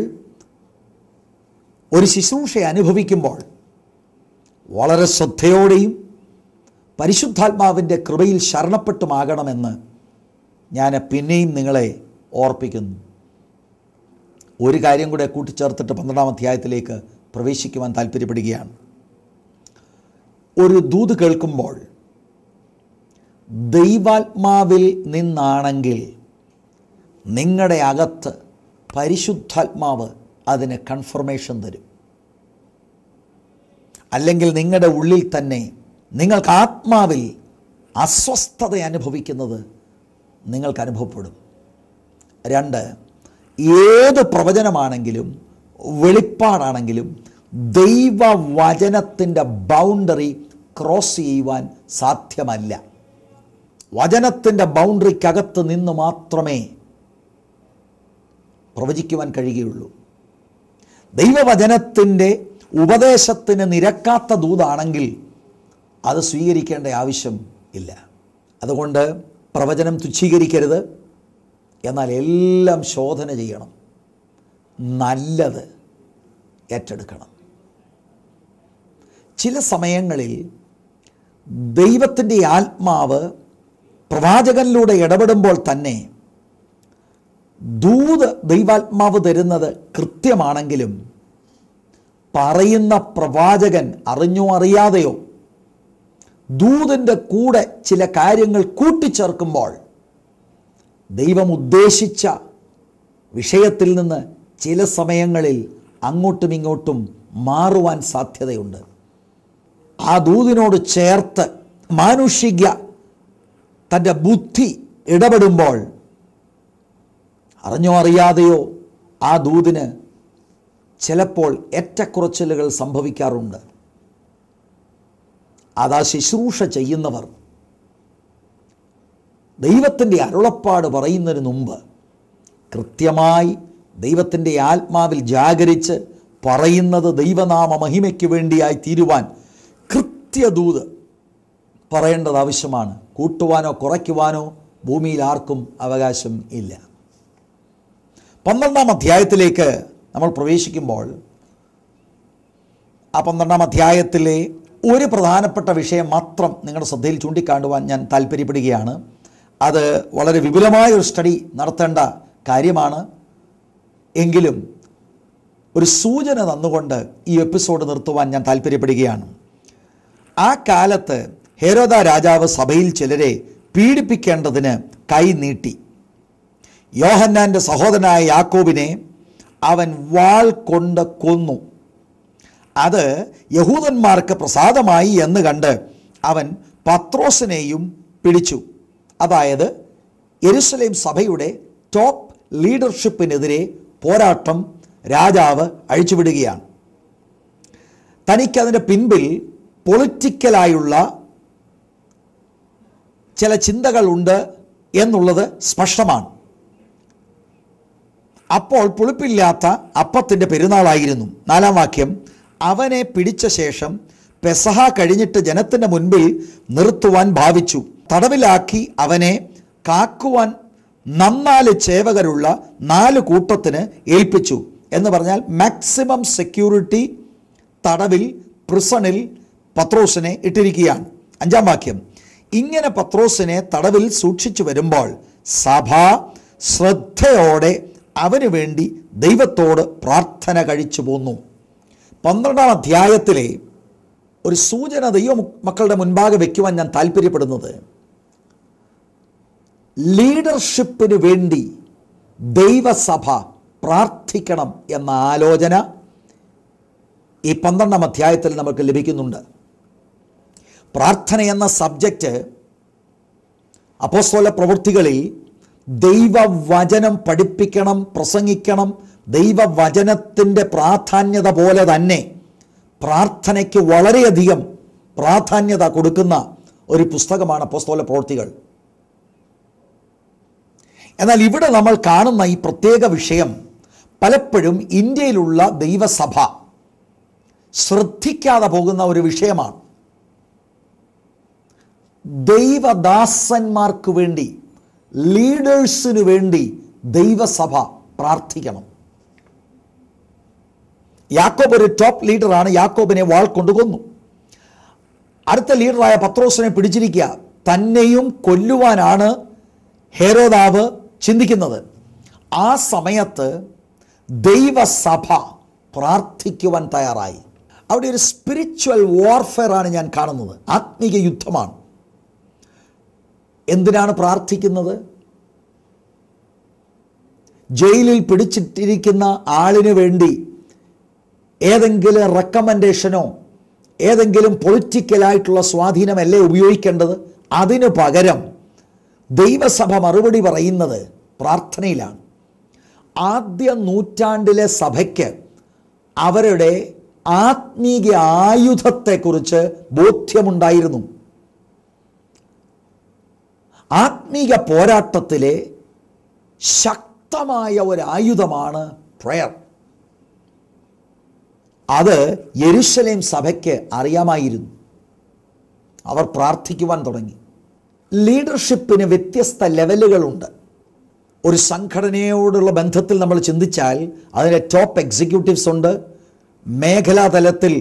A: ഒരു ശുശ്രൂഷ അനുഭവിക്കുമ്പോൾ വളരെ ശ്രദ്ധയോടെയും പരിശുദ്ധാത്മാവിൻ്റെ കൃപയിൽ ശരണപ്പെട്ടുമാകണമെന്ന് ഞാൻ പിന്നെയും നിങ്ങളെ ഓർപ്പിക്കുന്നു. ഒരു കാര്യം കൂടെ കൂട്ടിച്ചേർത്തിട്ട് 12-ാം അധ്യായത്തിലേക്ക് പ്രവേശിക്കുവാൻ താല്പര്യപ്പെടുകയാണ്. ഒരു ദൂത് കേൾക്കുമ്പോൾ ദൈവാത്മാവിൽ നിന്നാണെങ്കിൽ നിങ്ങളുടെ അകത്ത് പരിശുദ്ധാത്മാവ് അതിന് കൺഫർമേഷൻ തരും. അല്ലെങ്കിൽ നിങ്ങളുടെ ഉള്ളിൽ തന്നെ നിങ്ങൾക്ക് ആത്മാവിൽ അസ്വസ്ഥത അനുഭവിക്കുന്നത് നിങ്ങൾക്ക് അനുഭവപ്പെടും. 2, ഏത് പ്രവചനമാണെങ്കിലും വെളിപ്പാടാണെങ്കിലും ദൈവവചനത്തിൻ്റെ ബൗണ്ടറി ക്രോസ് ചെയ്യുവാൻ സാധ്യമല്ല. വചനത്തിൻ്റെ ബൗണ്ടറിക്കകത്ത് നിന്ന് മാത്രമേ പ്രവചിക്കുവാൻ കഴിയുകയുള്ളൂ. ദൈവവചനത്തിൻ്റെ ഉപദേശത്തിന് നിരക്കാത്ത ദൂതാണെങ്കിൽ അത് സ്വീകരിക്കേണ്ട ആവശ്യം ഇല്ല. അതുകൊണ്ട് പ്രവചനം തുച്ഛീകരിക്കരുത്. എന്നാൽ എല്ലാം ശോധന ചെയ്യണം, നല്ലത് ഏറ്റെടുക്കണം. ചില സമയങ്ങളിൽ ദൈവത്തിൻ്റെ ആത്മാവ് പ്രവാചകനിലൂടെ ഇടപെടുമ്പോൾ തന്നെ ദൂത് ദൈവാത്മാവ് തരുന്നത് കൃത്യമാണെങ്കിലും പറയുന്ന പ്രവാചകൻ അറിഞ്ഞോ അറിയാതെയോ ദൂതിൻ്റെ കൂടെ ചില കാര്യങ്ങൾ കൂട്ടിച്ചേർക്കുമ്പോൾ ദൈവം ഉദ്ദേശിച്ച വിഷയത്തിൽ നിന്ന് ചില സമയങ്ങളിൽ അങ്ങോട്ടും ഇങ്ങോട്ടും മാറുവാൻ സാധ്യതയുണ്ട്. ആ ദൂതിനോട് ചേർത്ത് മാനുഷിക തൻ്റെ ബുദ്ധി ഇടപെടുമ്പോൾ അറിഞ്ഞോ അറിയാതെയോ ആ ദൂതിന് ചിലപ്പോൾ ഏറ്റക്കുറച്ചിലുകൾ സംഭവിക്കാറുണ്ട്. അതാ ശുശ്രൂഷ ചെയ്യുന്നവർ ദൈവത്തിൻ്റെ അരുളപ്പാട് പറയുന്നതിന് മുമ്പ് കൃത്യമായി ദൈവത്തിൻ്റെ ആത്മാവിൽ ജാഗരിച്ച് പറയുന്നത് ദൈവനാമ മഹിമയ്ക്ക് വേണ്ടിയായി തീരുവാൻ കൃത്യദൂത് പറയേണ്ടത് ആവശ്യമാണ്. കൂട്ടുവാനോ കുറയ്ക്കുവാനോ ഭൂമിയിൽ ആർക്കും അവകാശം ഇല്ല. 12-ാം അധ്യായത്തിലേക്ക് നമ്മൾ പ്രവേശിക്കുമ്പോൾ ആ 12-ാം അധ്യായത്തിലെ ഒരു പ്രധാനപ്പെട്ട വിഷയം മാത്രം നിങ്ങളുടെ ശ്രദ്ധയിൽ ചൂണ്ടിക്കാണുവാൻ ഞാൻ താല്പര്യപ്പെടുകയാണ്. അത് വളരെ വിപുലമായ ഒരു സ്റ്റഡി നടത്തേണ്ട കാര്യമാണ്. എങ്കിലും ഒരു സൂചന തന്നുകൊണ്ട് ഈ എപ്പിസോഡ് നിർത്തുവാൻ ഞാൻ താല്പര്യപ്പെടുകയാണ്. ആ കാലത്ത് ഹെരോദ രാജാവ് സഭയിൽ ചിലരെ പീഡിപ്പിക്കേണ്ടതിന് കൈ നീട്ടി. യോഹന്നാൻ്റെ സഹോദരനായ യാക്കോബിനെ അവൻ വാൾ കൊണ്ട് കൊന്നു. അത് യഹൂദന്മാർക്ക് പ്രസാദമായി എന്ന് കണ്ട് അവൻ പത്രോസിനെയും പിടിച്ചു. അതായത് യെരുശലേം സഭയുടെ ടോപ്പ് ലീഡർഷിപ്പിനെതിരെ പോരാട്ടം രാജാവ് അഴിച്ചുവിടുകയാണ്. തനിക്കതിൻ്റെ പിൻപിൽ പൊളിറ്റിക്കലായുള്ള ചില ചിന്തകളുണ്ട് എന്നുള്ളത് സ്പഷ്ടമാണ്. അപ്പോൾ പുളിപ്പില്ലാത്ത അപ്പത്തിൻ്റെ പെരുന്നാളായിരുന്നു. 4-ാം വാക്യം, അവനെ പിടിച്ച ശേഷം പെസഹ കഴിഞ്ഞിട്ട് ജനത്തിൻ്റെ മുൻപിൽ നിർത്തുവാൻ ഭാവിച്ചു. തടവിലാക്കി അവനെ കാക്കുവാൻ 4 ചേവകരുള്ള 4 കൂട്ടത്തിന് ഏൽപ്പിച്ചു. എന്ന് പറഞ്ഞാൽ മാക്സിമം സെക്യൂരിറ്റി തടവിൽ, പ്രിസണിൽ പത്രോസിനെ ഇട്ടിരിക്കുകയാണ്. 5-ാം വാക്യം, ഇങ്ങനെ പത്രോസിനെ തടവിൽ സൂക്ഷിച്ചു വരുമ്പോൾ സഭ ശ്രദ്ധയോടെ അവന് വേണ്ടി ദൈവത്തോട് പ്രാർത്ഥന കഴിച്ചു പോന്നു. 12-ാം അധ്യായത്തിലെ ഒരു സൂചന ദൈവ മക്കളുടെ മുൻപാകെ വയ്ക്കുവാൻ ഞാൻ താല്പര്യപ്പെടുന്നത്, ലീഡർഷിപ്പിന് വേണ്ടി ദൈവസഭ പ്രാർത്ഥിക്കണം എന്ന ആലോചന ഈ 12-ാം അധ്യായത്തിൽ നമുക്ക് ലഭിക്കുന്നുണ്ട്. പ്രാർത്ഥന എന്ന സബ്ജക്റ്റ് അപ്പോസ്തല പ്രവൃത്തികളിൽ ദൈവവചനം പഠിപ്പിക്കണം, പ്രസംഗിക്കണം, ദൈവവചനത്തിൻ്റെ പ്രാധാന്യത പോലെ തന്നെ പ്രാർത്ഥനയ്ക്ക് വളരെയധികം പ്രാധാന്യത കൊടുക്കുന്ന ഒരു പുസ്തകമാണ് അപ്പോസ്തല പ്രവൃത്തികൾ. എന്നാൽ ഇവിടെ നമ്മൾ കാണുന്ന ഈ പ്രത്യേക വിഷയം പലപ്പോഴും ഇന്ത്യയിലുള്ള ദൈവസഭ ശ്രദ്ധിക്കാതെ പോകുന്ന ഒരു വിഷയമാണ്. ദൈവദാസന്മാർക്ക് വേണ്ടി, ലീഡേഴ്സിന് വേണ്ടി ദൈവസഭ പ്രാർത്ഥിക്കണം. യാക്കോബ് ഒരു ടോപ്പ് ലീഡറാണ്. യാക്കോബിനെ വാൾ കൊണ്ട് കൊന്നു. അടുത്ത ലീഡറായ പത്രോസിനെ പിടിച്ചിരിക്കുക. തന്നെയും കൊല്ലുവാനാണ് ഹെരോദാവ് ചിന്തിക്കുന്നത്. ആ സമയത്ത് ദൈവസഭ പ്രാർത്ഥിക്കുവാൻ തയ്യാറായി. അവിടെ ഒരു സ്പിരിച്വൽ വാർഫെയർ ആണ് ഞാൻ കാണുന്നത്. ആത്മീയ യുദ്ധമാണ്. എന്തിനാണ് പ്രാർത്ഥിക്കുന്നത്? ജയിലിൽ പിടിച്ചിട്ടിരിക്കുന്ന ആളിന് വേണ്ടി ഏതെങ്കിലും റെക്കമെൻഡേഷനോ ഏതെങ്കിലും പൊളിറ്റിക്കലായിട്ടുള്ള സ്വാധീനമല്ലേ ഉപയോഗിക്കേണ്ടത്? അതിനു പകരം ദൈവസഭ മറുപടി പറയുന്നത് പ്രാർത്ഥനയിലാണ്. ആദ്യ നൂറ്റാണ്ടിലെ സഭയ്ക്ക് അവരുടെ ആത്മീയ ആയുധത്തെക്കുറിച്ച് ബോധ്യമുണ്ടായിരുന്നു. ആത്മീയ പോരാട്ടത്തിലെ ശക്തമായ ഒരു ആയുധമാണ് പ്രയർ. അത് യെരുശലേം സഭയ്ക്ക് അറിയാമായിരുന്നു. അവർ പ്രാർത്ഥിക്കുവാൻ തുടങ്ങി. ലീഡർഷിപ്പിന് വ്യത്യസ്ത ലെവലുകളുണ്ട്. ഒരു സംഘടനയോടുള്ള ബന്ധത്തിൽ നമ്മൾ ചിന്തിച്ചാൽ അതിൻ്റെ ടോപ്പ് എക്സിക്യൂട്ടീവ്സ് ഉണ്ട്, മേഖലാതലത്തിൽ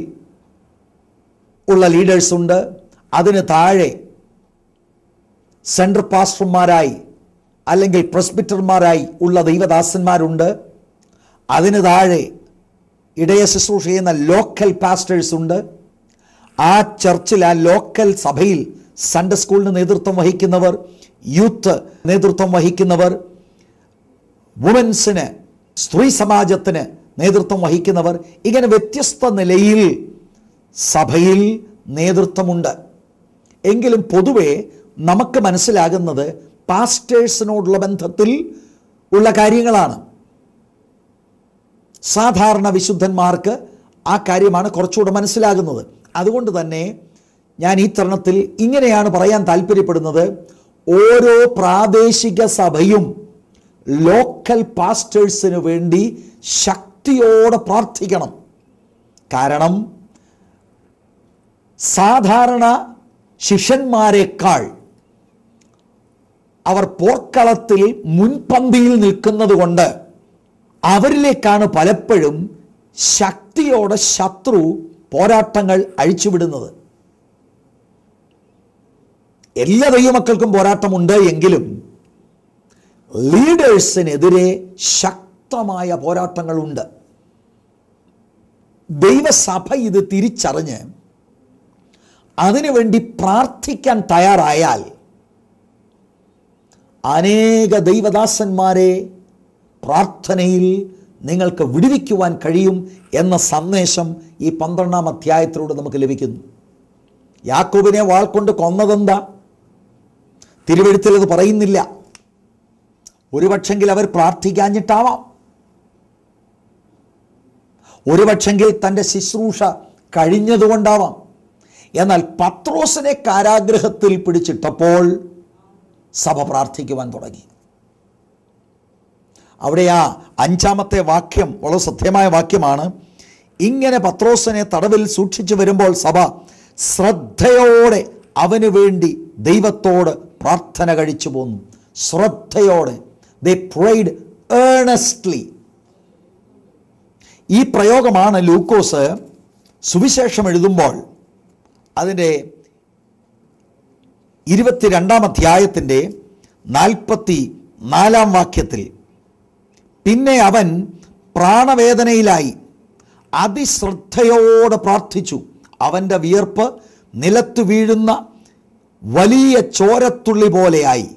A: ഉള്ള ലീഡേഴ്സ് ഉണ്ട്, അതിന് താഴെ സെൻട്രൽ പാസ്റ്റർമാരായി അല്ലെങ്കിൽ പ്രസ്ബിറ്റർമാരായി ഉള്ള ദൈവദാസന്മാരുണ്ട്, അതിന് താഴെ ഇടയ ശുശ്രൂഷ ചെയ്യുന്ന ലോക്കൽ പാസ്റ്റേഴ്സ് ഉണ്ട്. ആ ചർച്ചിൽ, ആ ലോക്കൽ സഭയിൽ സൺഡേ സ്കൂളിന് നേതൃത്വം വഹിക്കുന്നവർ, യൂത്ത് നേതൃത്വം വഹിക്കുന്നവർ, വുമൻസിന്, സ്ത്രീ സമാജത്തിന് നേതൃത്വം വഹിക്കുന്നവർ, ഇങ്ങനെ വ്യത്യസ്ത നിലയിൽ സഭയിൽ നേതൃത്വമുണ്ട്. എങ്കിലും പൊതുവെ നമുക്ക് മനസ്സിലാകുന്നത് പാസ്റ്റേഴ്സിനോടുള്ള ബന്ധത്തിൽ ഉള്ള കാര്യങ്ങളാണ്. സാധാരണ വിശുദ്ധന്മാർക്ക് ആ കാര്യമാണ് കുറച്ചുകൂടെ മനസ്സിലാകുന്നത്. അതുകൊണ്ട് തന്നെ ഞാൻ ഈ തരുണത്തിൽ ഇങ്ങനെയാണ് പറയാൻ താല്പര്യപ്പെടുന്നത്. ഓരോ പ്രാദേശിക സഭയും ലോക്കൽ പാസ്റ്റേഴ്സിന് വേണ്ടി ശക്തിയോടെ പ്രാർത്ഥിക്കണം. കാരണം സാധാരണ ശിഷ്യന്മാരെക്കാൾ അവർ പോർക്കളത്തിൽ മുൻപന്തിയിൽ നിൽക്കുന്നത് കൊണ്ട് അവരിലേക്കാണ് പലപ്പോഴും ശക്തിയോടെ ശത്രു പോരാട്ടങ്ങൾ അഴിച്ചുവിടുന്നത്. എല്ലാ ദൈവമക്കൾക്കും പോരാട്ടമുണ്ട് എങ്കിലും ലീഡേഴ്സിനെതിരെ ശക്തമായ പോരാട്ടങ്ങളുണ്ട്. ദൈവസഭ ഇത് തിരിച്ചറിഞ്ഞ് അതിനുവേണ്ടി പ്രാർത്ഥിക്കാൻ തയ്യാറായാൽ അനേക ദൈവദാസന്മാരെ പ്രാർത്ഥനയിൽ നിങ്ങൾക്ക് വിടുവിക്കുവാൻ കഴിയും എന്ന സന്ദേശം ഈ 12-ാം അധ്യായത്തിലൂടെ നമുക്ക് ലഭിക്കുന്നു. യാക്കോബിനെ വാൾ കൊണ്ട് കൊന്നതെന്താ? തിരുവെഴുത്തിൽ അത് പറയുന്നില്ല. ഒരുപക്ഷെങ്കിൽ അവർ പ്രാർത്ഥിക്കാഞ്ഞിട്ടാവാം, ഒരുപക്ഷെങ്കിൽ തൻ്റെ ശുശ്രൂഷ കഴിഞ്ഞതുകൊണ്ടാവാം. എന്നാൽ പത്രോസിനെ കാരാഗൃഹത്തിൽ പിടിച്ചിട്ടപ്പോൾ സഭ പ്രാർത്ഥിക്കുവാൻ തുടങ്ങി. അവിടെ ആ 5-ാമത്തെ വാക്യം വളരെ സത്യമായ വാക്യമാണ്. ഇങ്ങനെ പത്രോസിനെ തടവിൽ സൂക്ഷിച്ചു വരുമ്പോൾ സഭ ശ്രദ്ധയോടെ അവന് വേണ്ടി ദൈവത്തോട് പ്രാർത്ഥന കഴിച്ചു പോന്നു. ശ്രദ്ധയോടെ. they prayed earnestly. ഈ പ്രയോഗമാണ് ലൂക്കോസ് സുവിശേഷം എഴുതുമ്പോൾ അതിൻ്റെ 22-ാം അധ്യായത്തിൻ്റെ 44-ാം വാക്യത്തിൽ, പിന്നെ അവൻ പ്രാണവേദനയിലായി അതിശ്രദ്ധയോടെ പ്രാർത്ഥിച്ചു. അവൻ്റെ വിയർപ്പ് നിലത്തു വീഴുന്ന വലിയ ചോരത്തുള്ളി പോലെയായി.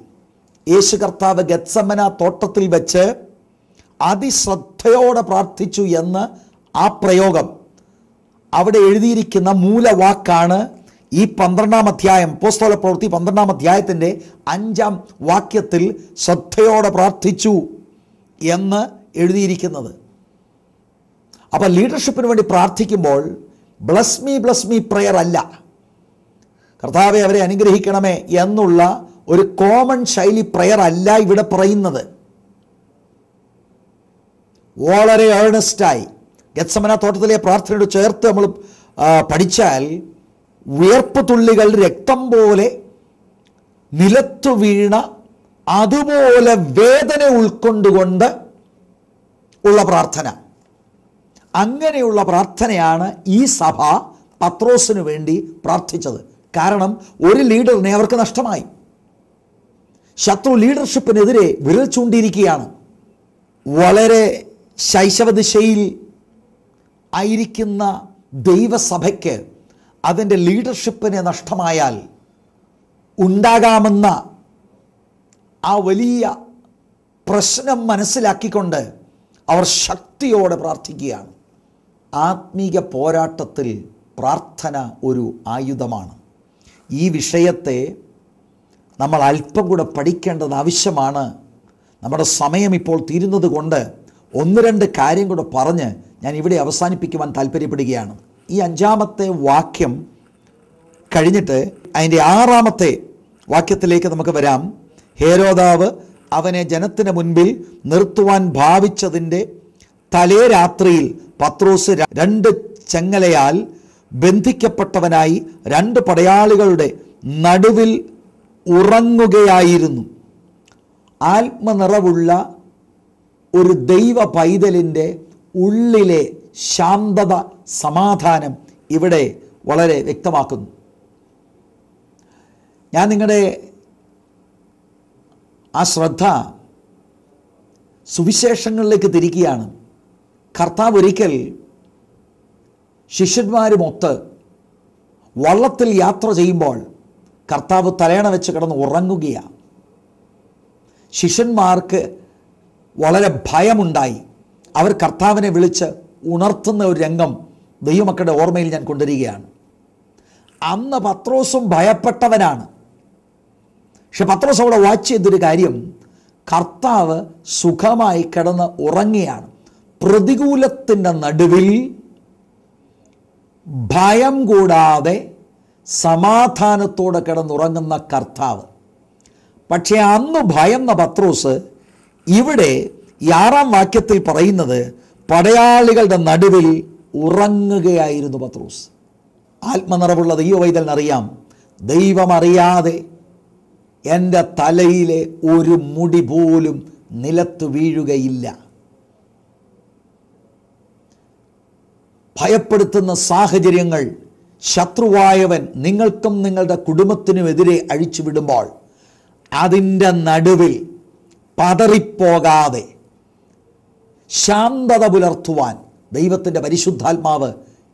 A: യേശു കർത്താവ് ഗത്സമന തോട്ടത്തിൽ വെച്ച് അതിശ്രദ്ധയോടെ പ്രാർത്ഥിച്ചു എന്ന് ആ പ്രയോഗം അവിടെ എഴുതിയിരിക്കുന്ന മൂലവാക്കാണ് ഈ 12-ാം അധ്യായം അപ്പോസ്തല പ്രവൃത്തി 12-ാം അധ്യായത്തിൻ്റെ 5-ാം വാക്യത്തിൽ ശ്രദ്ധയോടെ പ്രാർത്ഥിച്ചു എന്ന് എഴുതിയിരിക്കുന്നത്. അപ്പോൾ ലീഡർഷിപ്പിന് വേണ്ടി പ്രാർത്ഥിക്കുമ്പോൾ ബ്ലസ് മീ പ്രെയർ അല്ല, കർത്താവെ അവരെ അനുഗ്രഹിക്കണമേ എന്നുള്ള ഒരു കോമൺ ശൈലി പ്രെയർ അല്ല ഇവിടെ പറയുന്നത്. വളരെ ഏർണസ്റ്റായി ഗത്സമന തോട്ടത്തിലെ പ്രാർത്ഥനയോട് ചേർത്ത് നമ്മൾ പഠിച്ചാൽ വിയർപ്പ് തുള്ളികൾ രക്തം പോലെ നിലത്തു വീണ അതുപോലെ വേദന ഉൾക്കൊണ്ടുകൊണ്ട് ഉള്ള പ്രാർത്ഥന. അങ്ങനെയുള്ള പ്രാർത്ഥനയാണ് ഈ സഭ പത്രോസിന് വേണ്ടി പ്രാർത്ഥിച്ചത്. കാരണം ഒരു ലീഡറിനെ അവർക്ക് നഷ്ടമായി. ശത്രു ലീഡർഷിപ്പിനെതിരെ വിരൽ ചൂണ്ടിയിരിക്കുകയാണ്. വളരെ ശൈശവ ദിശയിൽ ആയിരിക്കുന്ന ദൈവസഭയ്ക്ക് അതിൻ്റെ ലീഡർഷിപ്പിനെ നഷ്ടമായാൽ ഉണ്ടാകാമെന്ന ആ വലിയ പ്രശ്നം മനസ്സിലാക്കിക്കൊണ്ട് അവർ ശക്തിയോടെ പ്രാർത്ഥിക്കുകയാണ്. ആത്മീക പോരാട്ടത്തിൽ പ്രാർത്ഥന ഒരു ആയുധമാണ്. ഈ വിഷയത്തെ നമ്മൾ അല്പം കൂടെ പഠിക്കേണ്ടത് ആവശ്യമാണ്. നമ്മുടെ സമയം ഇപ്പോൾ തീരുന്നത് കൊണ്ട് 1-2 കാര്യം കൂടെ പറഞ്ഞ് ഞാൻ ഇവിടെ അവസാനിപ്പിക്കുവാൻ താല്പര്യപ്പെടുകയാണ്. ഈ 5-ാമത്തെ വാക്യം കഴിഞ്ഞിട്ട് അതിൻ്റെ 6-ാമത്തെ വാക്യത്തിലേക്ക് നമുക്ക് വരാം. ഹേരോദാവ് അവനെ ജനത്തിന് മുൻപിൽ നിർത്തുവാൻ ഭാവിച്ചതിൻ്റെ തലേ രാത്രിയിൽ പത്രോസ് 2 ചെങ്ങലയാൽ ബന്ധിക്കപ്പെട്ടവനായി 2 പടയാളികളുടെ നടുവിൽ ഉറങ്ങുകയായിരുന്നു. ആത്മനിറവുള്ള ഒരു ദൈവ പൈതലിൻ്റെ ഉള്ളിലെ ശാന്തത, സമാധാനം ഇവിടെ വളരെ വ്യക്തമാക്കുന്നു. ഞാൻ നിങ്ങളുടെ ആ ശ്രദ്ധ സുവിശേഷങ്ങളിലേക്ക് തിരിക്കുകയാണ്. കർത്താവ് ഒരിക്കൽ ശിഷ്യന്മാരുമൊത്ത് വള്ളത്തിൽ യാത്ര ചെയ്യുമ്പോൾ കർത്താവ് തലയണ വെച്ച് കിടന്ന് ഉറങ്ങുകയാണ്. ശിഷ്യന്മാർക്ക് വളരെ ഭയമുണ്ടായി. അവർ കർത്താവിനെ വിളിച്ച് ഉണർത്തുന്ന ഒരു രംഗം ദൈവമക്കളുടെ ഓർമ്മയിൽ ഞാൻ കൊണ്ടുവരികയാണ്. അന്ന് പത്രോസും ഭയപ്പെട്ടവനാണ്. പക്ഷെ പത്രോസ് അവിടെ വാച്ച് ചെയ്തൊരു കാര്യം, കർത്താവ് സുഖമായി കിടന്ന് ഉറങ്ങിയാണ്. പ്രതികൂലത്തിൻ്റെ നടുവിൽ ഭയം കൂടാതെ സമാധാനത്തോടെ കിടന്നുറങ്ങുന്ന കർത്താവ്. പക്ഷേ അന്ന് ഭയന്ന പത്രോസ് ഇവിടെ 6-ാം വാക്യത്തിൽ പറയുന്നത് പടയാളികളുടെ നടുവിൽ ഉറങ്ങുകയായിരുന്നു പത്രോസ്. ആത്മനിറവുള്ള ദൈവവൈതലിനറിയാം, ദൈവമറിയാതെ എൻ്റെ തലയിലെ ഒരു മുടി പോലും നിലത്ത് വീഴുകയില്ല. ഭയപ്പെടുത്തുന്ന സാഹചര്യങ്ങൾ ശത്രുവായവൻ നിങ്ങൾക്കും നിങ്ങളുടെ കുടുംബത്തിനുമെതിരെ അഴിച്ചുവിടുമ്പോൾ അതിൻ്റെ നടുവിൽ പതറിപ്പോകാതെ ശാന്തത പുലർത്തുവാൻ ദൈവത്തിൻ്റെ പരിശുദ്ധാത്മാവ്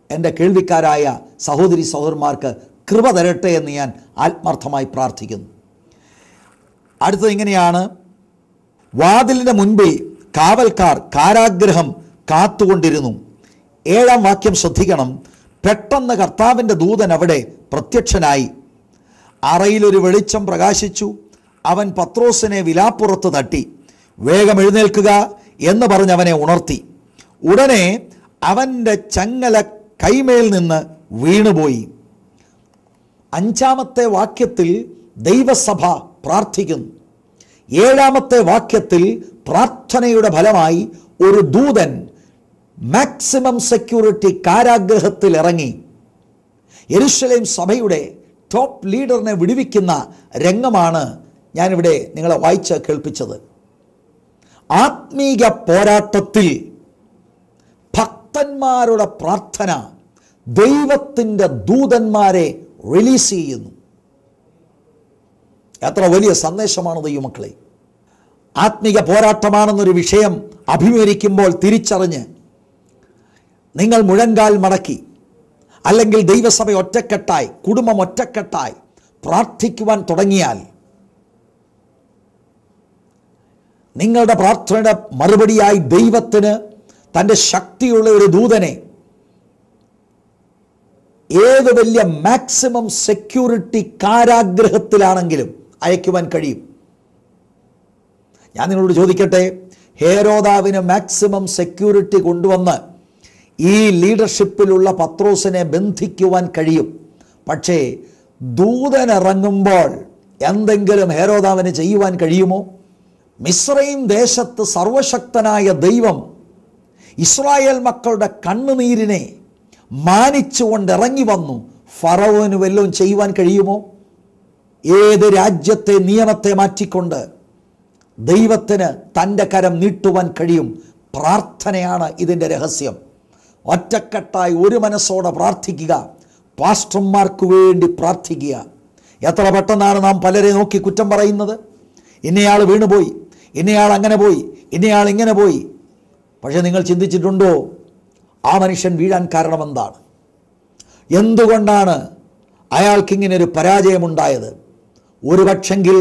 A: എൻ്റെ കേൾവിക്കാരായ സഹോദരി സഹോദരന്മാർക്ക് കൃപ തരട്ടെ എന്ന് ഞാൻ ആത്മാർത്ഥമായി പ്രാർത്ഥിക്കുന്നു. അടുത്തത് ഇങ്ങനെയാണ്: വാതിലിൻ്റെ മുൻപിൽ കാവൽക്കാർ കാരാഗ്രഹം കാത്തുകൊണ്ടിരുന്നു. 7-ാം വാക്യം ശ്രദ്ധിക്കണം. പെട്ടെന്ന് കർത്താവിൻ്റെ ദൂതൻ അവിടെ പ്രത്യക്ഷനായി. അറയിലൊരു വെളിച്ചം പ്രകാശിച്ചു. അവൻ പത്രോസിനെ വിലാപ്പുറത്ത് തട്ടി, വേഗം എഴുന്നേൽക്കുക എന്ന് പറഞ്ഞ് അവനെ ഉണർത്തി. ഉടനെ അവൻ്റെ ചങ്ങല കൈമേൽ നിന്ന് വീണുപോയി. 5-ാമത്തെ വാക്യത്തിൽ ദൈവസഭ പ്രാർത്ഥിക്കുന്നു. 7-ാമത്തെ വാക്യത്തിൽ പ്രാർത്ഥനയുടെ ഫലമായി ഒരു ദൂതൻ മാക്സിമം സെക്യൂരിറ്റി കാരാഗ്രഹത്തിൽ ഇറങ്ങി യെരുശലേം സഭയുടെ ടോപ്പ് ലീഡറിനെ വിടുവിക്കുന്ന രംഗമാണ് ഞാനിവിടെ നിങ്ങളെ വായിച്ച് കേൾപ്പിച്ചത്. ആത്മീക പോരാട്ടത്തിൽ ഭക്തന്മാരുടെ പ്രാർത്ഥന ദൈവത്തിൻ്റെ ദൂതന്മാരെ റിലീസ് ചെയ്യുന്നു. എത്ര വലിയ സന്ദേശമാണ് ദൈവമക്കളെ! ആത്മീക പോരാട്ടമാണെന്നൊരു വിഷയം അഭിമുഖീകരിക്കുമ്പോൾ തിരിച്ചറിഞ്ഞ് നിങ്ങൾ മുഴങ്കാൽ മടക്കി, അല്ലെങ്കിൽ ദൈവസഭ ഒറ്റക്കെട്ടായി, കുടുംബം ഒറ്റക്കെട്ടായി പ്രാർത്ഥിക്കുവാൻ തുടങ്ങിയാൽ നിങ്ങളുടെ പ്രാർത്ഥനയുടെ മറുപടിയായി ദൈവത്തിന് തൻ്റെ ശക്തിയുള്ള ഒരു ദൂതനെ ഏത് വലിയ മാക്സിമം സെക്യൂരിറ്റി കാരാഗ്രഹത്തിലാണെങ്കിലും അയക്കുവാൻ കഴിയും. ഞാൻ നിങ്ങളോട് ചോദിക്കട്ടെ, ഹേരോദാവിന് മാക്സിമം സെക്യൂരിറ്റി കൊണ്ടുവന്ന് ഈ ലീഡർഷിപ്പിലുള്ള പത്രോസിനെ ബന്ധിക്കുവാൻ കഴിയും. പക്ഷേ ദൂതൻ ഇറങ്ങുമ്പോൾ എന്തെങ്കിലും ഹേരോദാവിന് ചെയ്യുവാൻ കഴിയുമോ? മിസ്രയീം ദേശത്ത് സർവശക്തനായ ദൈവം ഇസ്രായേൽ മക്കളുടെ കണ്ണുനീരിനെ മാനിച്ചുകൊണ്ട് ഇറങ്ങി വന്നു. ഫറവോന് വല്ലതും ചെയ്യുവാൻ കഴിയുമോ? ഏത് രാജ്യത്തെ നിയമത്തെ മാറ്റിക്കൊണ്ട് ദൈവത്തിന് തൻ്റെ കരം നീട്ടുവാൻ കഴിയും. പ്രാർത്ഥനയാണ് ഇതിൻ്റെ രഹസ്യം. ഒറ്റക്കെട്ടായി ഒരു മനസ്സോടെ പ്രാർത്ഥിക്കുക. പാസ്റ്റർമാർക്ക് വേണ്ടി പ്രാർത്ഥിക്കുക. എത്ര പെട്ടെന്നാണ് നാം പലരെ നോക്കി കുറ്റം പറയുന്നത്. ഇന്നയാൾ വീണുപോയി, ഇന്നയാൾ അങ്ങനെ പോയി, ഇന്നയാൾ ഇങ്ങനെ പോയി. പക്ഷേ നിങ്ങൾ ചിന്തിച്ചിട്ടുണ്ടോ ആ മനുഷ്യൻ വീഴാൻ കാരണമെന്താണ്? എന്തുകൊണ്ടാണ് അയാൾക്കിങ്ങനെ ഒരു പരാജയമുണ്ടായത്? ഒരു പക്ഷെങ്കിൽ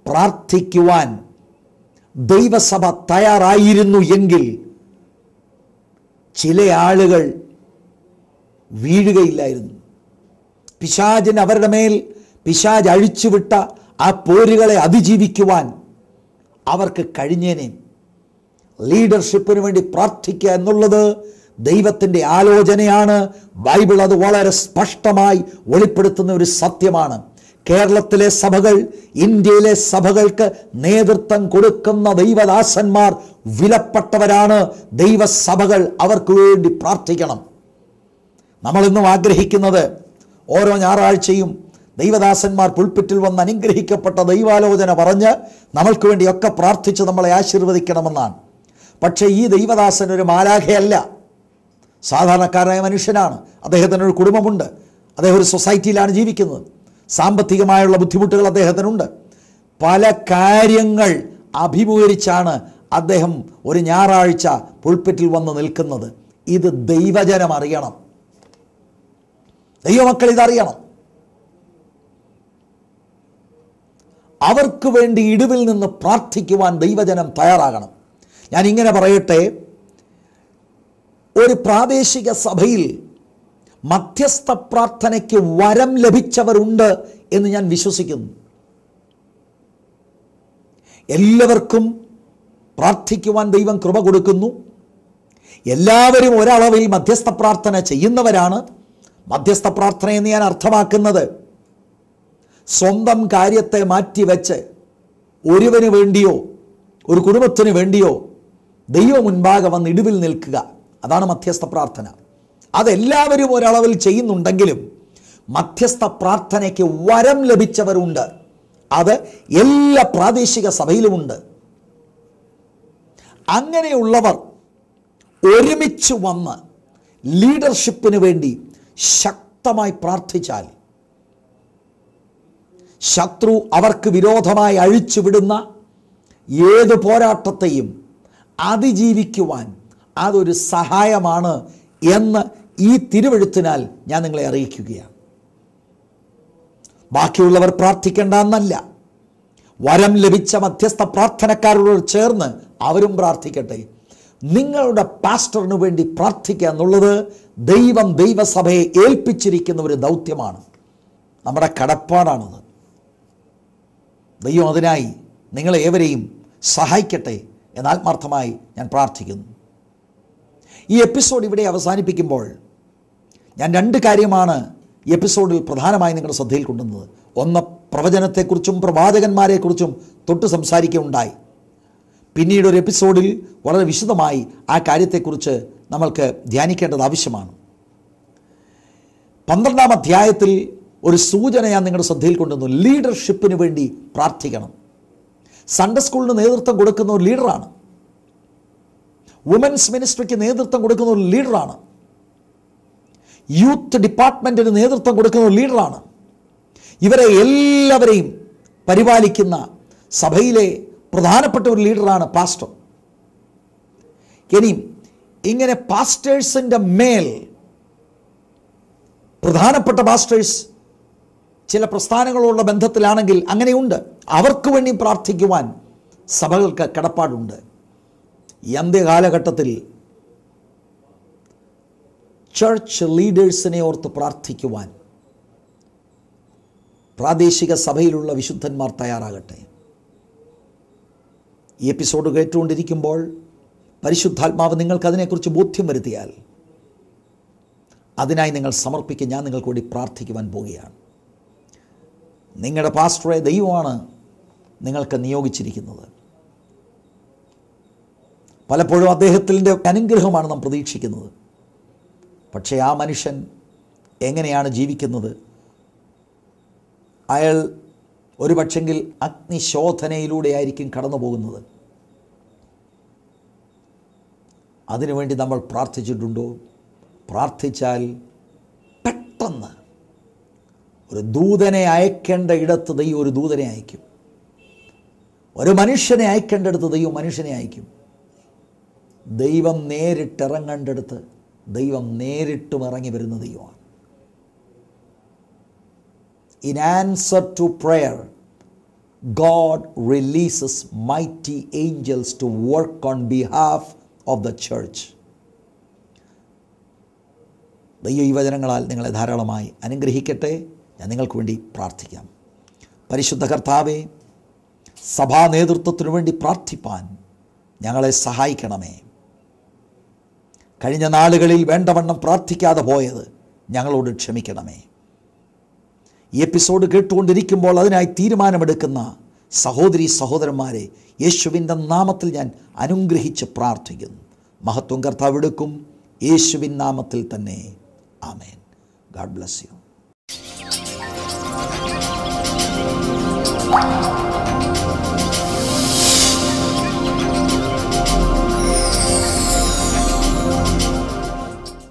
A: പ്രാർത്ഥിക്കുവാൻ ദൈവസഭ തയ്യാറായിരുന്നു എങ്കിൽ ചില ആളുകൾ വീഴുകയില്ലായിരുന്നു. പിശാചിന് അവരുടെ മേൽ പിശാച് അഴിച്ചുവിട്ട ആ പോരുകളെ അതിജീവിക്കുവാൻ അവർക്ക് കഴിഞ്ഞേനെ. ലീഡർഷിപ്പിന് വേണ്ടി പ്രാർത്ഥിക്കുക എന്നുള്ളത് ദൈവത്തിൻ്റെ ആലോചനയാണ്. ബൈബിൾ അത് വളരെ സ്പഷ്ടമായി വെളിപ്പെടുത്തുന്ന ഒരു സത്യമാണ്. കേരളത്തിലെ സഭകൾ, ഇന്ത്യയിലെ സഭകൾക്ക് നേതൃത്വം കൊടുക്കുന്ന ദൈവദാസന്മാർ വിലപ്പെട്ടവരാണ്. ദൈവസഭകൾ അവർക്ക് വേണ്ടി പ്രാർത്ഥിക്കണം. നമ്മളിന്നും ആഗ്രഹിക്കുന്നത് ഓരോ ഞായറാഴ്ചയും ദൈവദാസന്മാർ പുൾപിറ്റിൽ വന്ന് അനുഗ്രഹിക്കപ്പെട്ട ദൈവാലോചന പറഞ്ഞ് നമ്മൾക്ക് വേണ്ടിയൊക്കെ പ്രാർത്ഥിച്ച് നമ്മളെ ആശീർവദിക്കണമെന്നാണ്. പക്ഷേ ഈ ദൈവദാസൻ ഒരു മാലാഖയല്ല, സാധാരണക്കാരനായ മനുഷ്യനാണ്. അദ്ദേഹത്തിനൊരു കുടുംബമുണ്ട്, അദ്ദേഹം ഒരു സൊസൈറ്റിയിലാണ് ജീവിക്കുന്നത്, സാമ്പത്തികമായുള്ള ബുദ്ധിമുട്ടുകൾ അദ്ദേഹത്തിനുണ്ട്. പല കാര്യങ്ങൾ അഭിമുഖീകരിച്ചാണ് അദ്ദേഹം ഒരു ഞായറാഴ്ച പുൾപിറ്റിൽ വന്ന് നിൽക്കുന്നത്. ഇത് ദൈവജനം അറിയണം, ദൈവമക്കൾ ഇതറിയണം. അവർക്ക് വേണ്ടി ഇടിവിൽ നിന്ന് പ്രാർത്ഥിക്കുവാൻ ദൈവജനം തയ്യാറാകണം. ഞാൻ ഇങ്ങനെ പറയട്ടെ, ഒരു പ്രാദേശിക സഭയിൽ മധ്യസ്ഥ പ്രാർത്ഥനയ്ക്ക് വരം ലഭിച്ചവരുണ്ട് എന്ന് ഞാൻ വിശ്വസിക്കുന്നു. എല്ലാവർക്കും പ്രാർത്ഥിക്കുവാൻ ദൈവം കൃപ കൊടുക്കുന്നു. എല്ലാവരും ഒരളവിൽ മധ്യസ്ഥ പ്രാർത്ഥന ചെയ്യുന്നവരാണ്. മധ്യസ്ഥ പ്രാർത്ഥന എന്ന് ഞാൻ അർത്ഥമാക്കുന്നത് സ്വന്തം കാര്യത്തെ മാറ്റിവെച്ച് ഒരുവന് വേണ്ടിയോ ഒരു കുടുംബത്തിന് വേണ്ടിയോ ദൈവം മുൻപാകെ വന്ന് ഇടിവിൽ നിൽക്കുക, അതാണ് മധ്യസ്ഥ പ്രാർത്ഥന. അതെല്ലാവരും ഒരളവിൽ ചെയ്യുന്നുണ്ടെങ്കിലും മധ്യസ്ഥ പ്രാർത്ഥനയ്ക്ക് വരം ലഭിച്ചവരുണ്ട്. അത് എല്ലാ പ്രാദേശിക സഭയിലുമുണ്ട്. അങ്ങനെയുള്ളവർ ഒരുമിച്ച് വന്ന് ലീഡർഷിപ്പിന് വേണ്ടി ശക്തമായി പ്രാർത്ഥിച്ചാൽ ശത്രു അവർക്ക് വിരോധമായി അഴിച്ചുവിടുന്ന ഏത് പോരാട്ടത്തെയും അതിജീവിക്കുവാൻ അതൊരു സഹായമാണ് എന്ന് ഈ തിരുവെഴുത്തിനാൽ ഞാൻ നിങ്ങളെ അറിയിക്കുകയാണ്. ബാക്കിയുള്ളവർ പ്രാർത്ഥിക്കേണ്ട എന്നല്ല, വരം ലഭിച്ച മധ്യസ്ഥ പ്രാർത്ഥനക്കാരോട് ചേർന്ന് അവരും പ്രാർത്ഥിക്കട്ടെ. നിങ്ങളുടെ പാസ്റ്ററിനു വേണ്ടി പ്രാർത്ഥിക്കുക എന്നുള്ളത് ദൈവം ദൈവസഭയെ ഏൽപ്പിച്ചിരിക്കുന്ന ഒരു ദൗത്യമാണ്, നമ്മുടെ കടപ്പാടാണത്. ദൈവം അതിനായി നിങ്ങളെ ഏവരെയും സഹായിക്കട്ടെ എന്ന് ആത്മാർത്ഥമായി ഞാൻ പ്രാർത്ഥിക്കുന്നു. ഈ എപ്പിസോഡ് ഇവിടെ അവസാനിപ്പിക്കുമ്പോൾ ഞാൻ 2 കാര്യമാണ് ഈ എപ്പിസോഡിൽ പ്രധാനമായി നിങ്ങളുടെ ശ്രദ്ധയിൽ കൊണ്ടുവന്നത്. ഒന്ന്, പ്രവചനത്തെക്കുറിച്ചും പ്രവാചകന്മാരെക്കുറിച്ചും തൊട്ട് സംസാരിക്കുകയുണ്ടായി. പിന്നീട് ഒരു എപ്പിസോഡിൽ വളരെ വിശദമായി ആ കാര്യത്തെക്കുറിച്ച് നമ്മൾക്ക് ധ്യാനിക്കേണ്ടത് ആവശ്യമാണ്. 12-ാം അധ്യായത്തിൽ ഒരു സൂചന ഞാൻ നിങ്ങളുടെ ശ്രദ്ധയിൽ കൊണ്ടുവന്നു. ലീഡർഷിപ്പിന് വേണ്ടി പ്രാർത്ഥിക്കണം. സൺഡേ സ്കൂളിന് നേതൃത്വം കൊടുക്കുന്ന ഒരു ലീഡറാണ്. വുമൻസ് മിനിസ്ട്രിക്ക് നേതൃത്വം കൊടുക്കുന്ന ഒരു ലീഡറാണ്. യൂത്ത് ഡിപ്പാർട്ട്മെൻറ്റിന് നേതൃത്വം കൊടുക്കുന്ന ഒരു ലീഡറാണ്. ഇവരെ എല്ലാവരെയും പരിപാലിക്കുന്ന സഭയിലെ പ്രധാനപ്പെട്ട ഒരു ലീഡറാണ് പാസ്റ്റർ. ഇനിയും ഇങ്ങനെ പാസ്റ്റേഴ്സിൻ്റെ മേൽ പ്രധാനപ്പെട്ട പാസ്റ്റേഴ്സ് ചില പ്രസ്ഥാനങ്ങളുള്ള ബന്ധത്തിലാണെങ്കിൽ അങ്ങനെയുണ്ട്. അവർക്ക് വേണ്ടി പ്രാർത്ഥിക്കുവാൻ സഭകൾക്ക് കടപ്പാടുണ്ട്. ഈ അന്ത്യകാലഘട്ടത്തിൽ ചർച്ച് ലീഡേഴ്സിനെ ഓർത്ത് പ്രാർത്ഥിക്കുവാൻ പ്രാദേശിക സഭയിലുള്ള വിശുദ്ധന്മാർ തയ്യാറാകട്ടെ. ഈ എപ്പിസോഡ് കേട്ടുകൊണ്ടിരിക്കുമ്പോൾ പരിശുദ്ധാത്മാവ് നിങ്ങൾക്ക് അതിനെക്കുറിച്ച് ബോധ്യം വരുത്തിയാൽ അതിനായി നിങ്ങൾ സമർപ്പിക്കുക. ഞാൻ നിങ്ങൾക്ക് വേണ്ടി പ്രാർത്ഥിക്കുവാൻ പോവുകയാണ്. നിങ്ങളുടെ പാസ്റ്ററെ ദൈവമാണ് നിങ്ങൾക്ക് നിയോഗിച്ചിരിക്കുന്നത്. പലപ്പോഴും അദ്ദേഹത്തിൻ്റെ അനുഗ്രഹമാണ് നാം പ്രതീക്ഷിക്കുന്നത്. പക്ഷേ ആ മനുഷ്യൻ എങ്ങനെയാണ് ജീവിക്കുന്നത്? അയാൾ ഒരു പക്ഷെങ്കിൽ അഗ്നിശോധനയിലൂടെ ആയിരിക്കും കടന്നു പോകുന്നത്. അതിനുവേണ്ടി നമ്മൾ പ്രാർത്ഥിച്ചിട്ടുണ്ടോ? പ്രാർത്ഥിച്ചാൽ പെട്ടെന്ന് ഒരു ദൂതനെ അയക്കേണ്ട ഇടത്ത് ദൈവം ഒരു ദൂതനെ അയക്കും. ഒരു മനുഷ്യനെ അയക്കേണ്ടടുത്ത് ദൈവം മനുഷ്യനെ അയക്കും. ദൈവം നേരിട്ടിറങ്ങേണ്ടടുത്ത് ദൈവം നേരിട്ടും ഇറങ്ങി വരുന്ന ദൈവമാണ്. In answer to prayer, God releases mighty angels to work on behalf of the church. ദൈവം ഈ വചനങ്ങളാൽ നിങ്ങളെ ധാരാളമായി അനുഗ്രഹിക്കട്ടെ. ഞാൻ നിങ്ങൾക്ക് വേണ്ടി പ്രാർത്ഥിക്കാം. പരിശുദ്ധ കർത്താവേ, സഭാ നേതൃത്വത്തിനു വേണ്ടി പ്രാർത്ഥിപ്പാൻ ഞങ്ങളെ സഹായിക്കണമേ. കഴിഞ്ഞ നാളുകളിൽ വേണ്ടവണ്ണം പ്രാർത്ഥിക്കാതെ പോയത് ഞങ്ങളോട് ക്ഷമിക്കണമേ. ഈ എപ്പിസോഡ് കേട്ടുകൊണ്ടിരിക്കുമ്പോൾ അതിനായി തീരുമാനമെടുക്കുന്ന സഹോദരി സഹോദരന്മാരെ യേശുവിൻ്റെ നാമത്തിൽ ഞാൻ അനുഗ്രഹിച്ച് പ്രാർത്ഥിക്കുന്നു. മഹത്വം കർത്താവ് എടുക്കും. യേശുവിൻ നാമത്തിൽ തന്നെ. ആമേൻ. God bless U.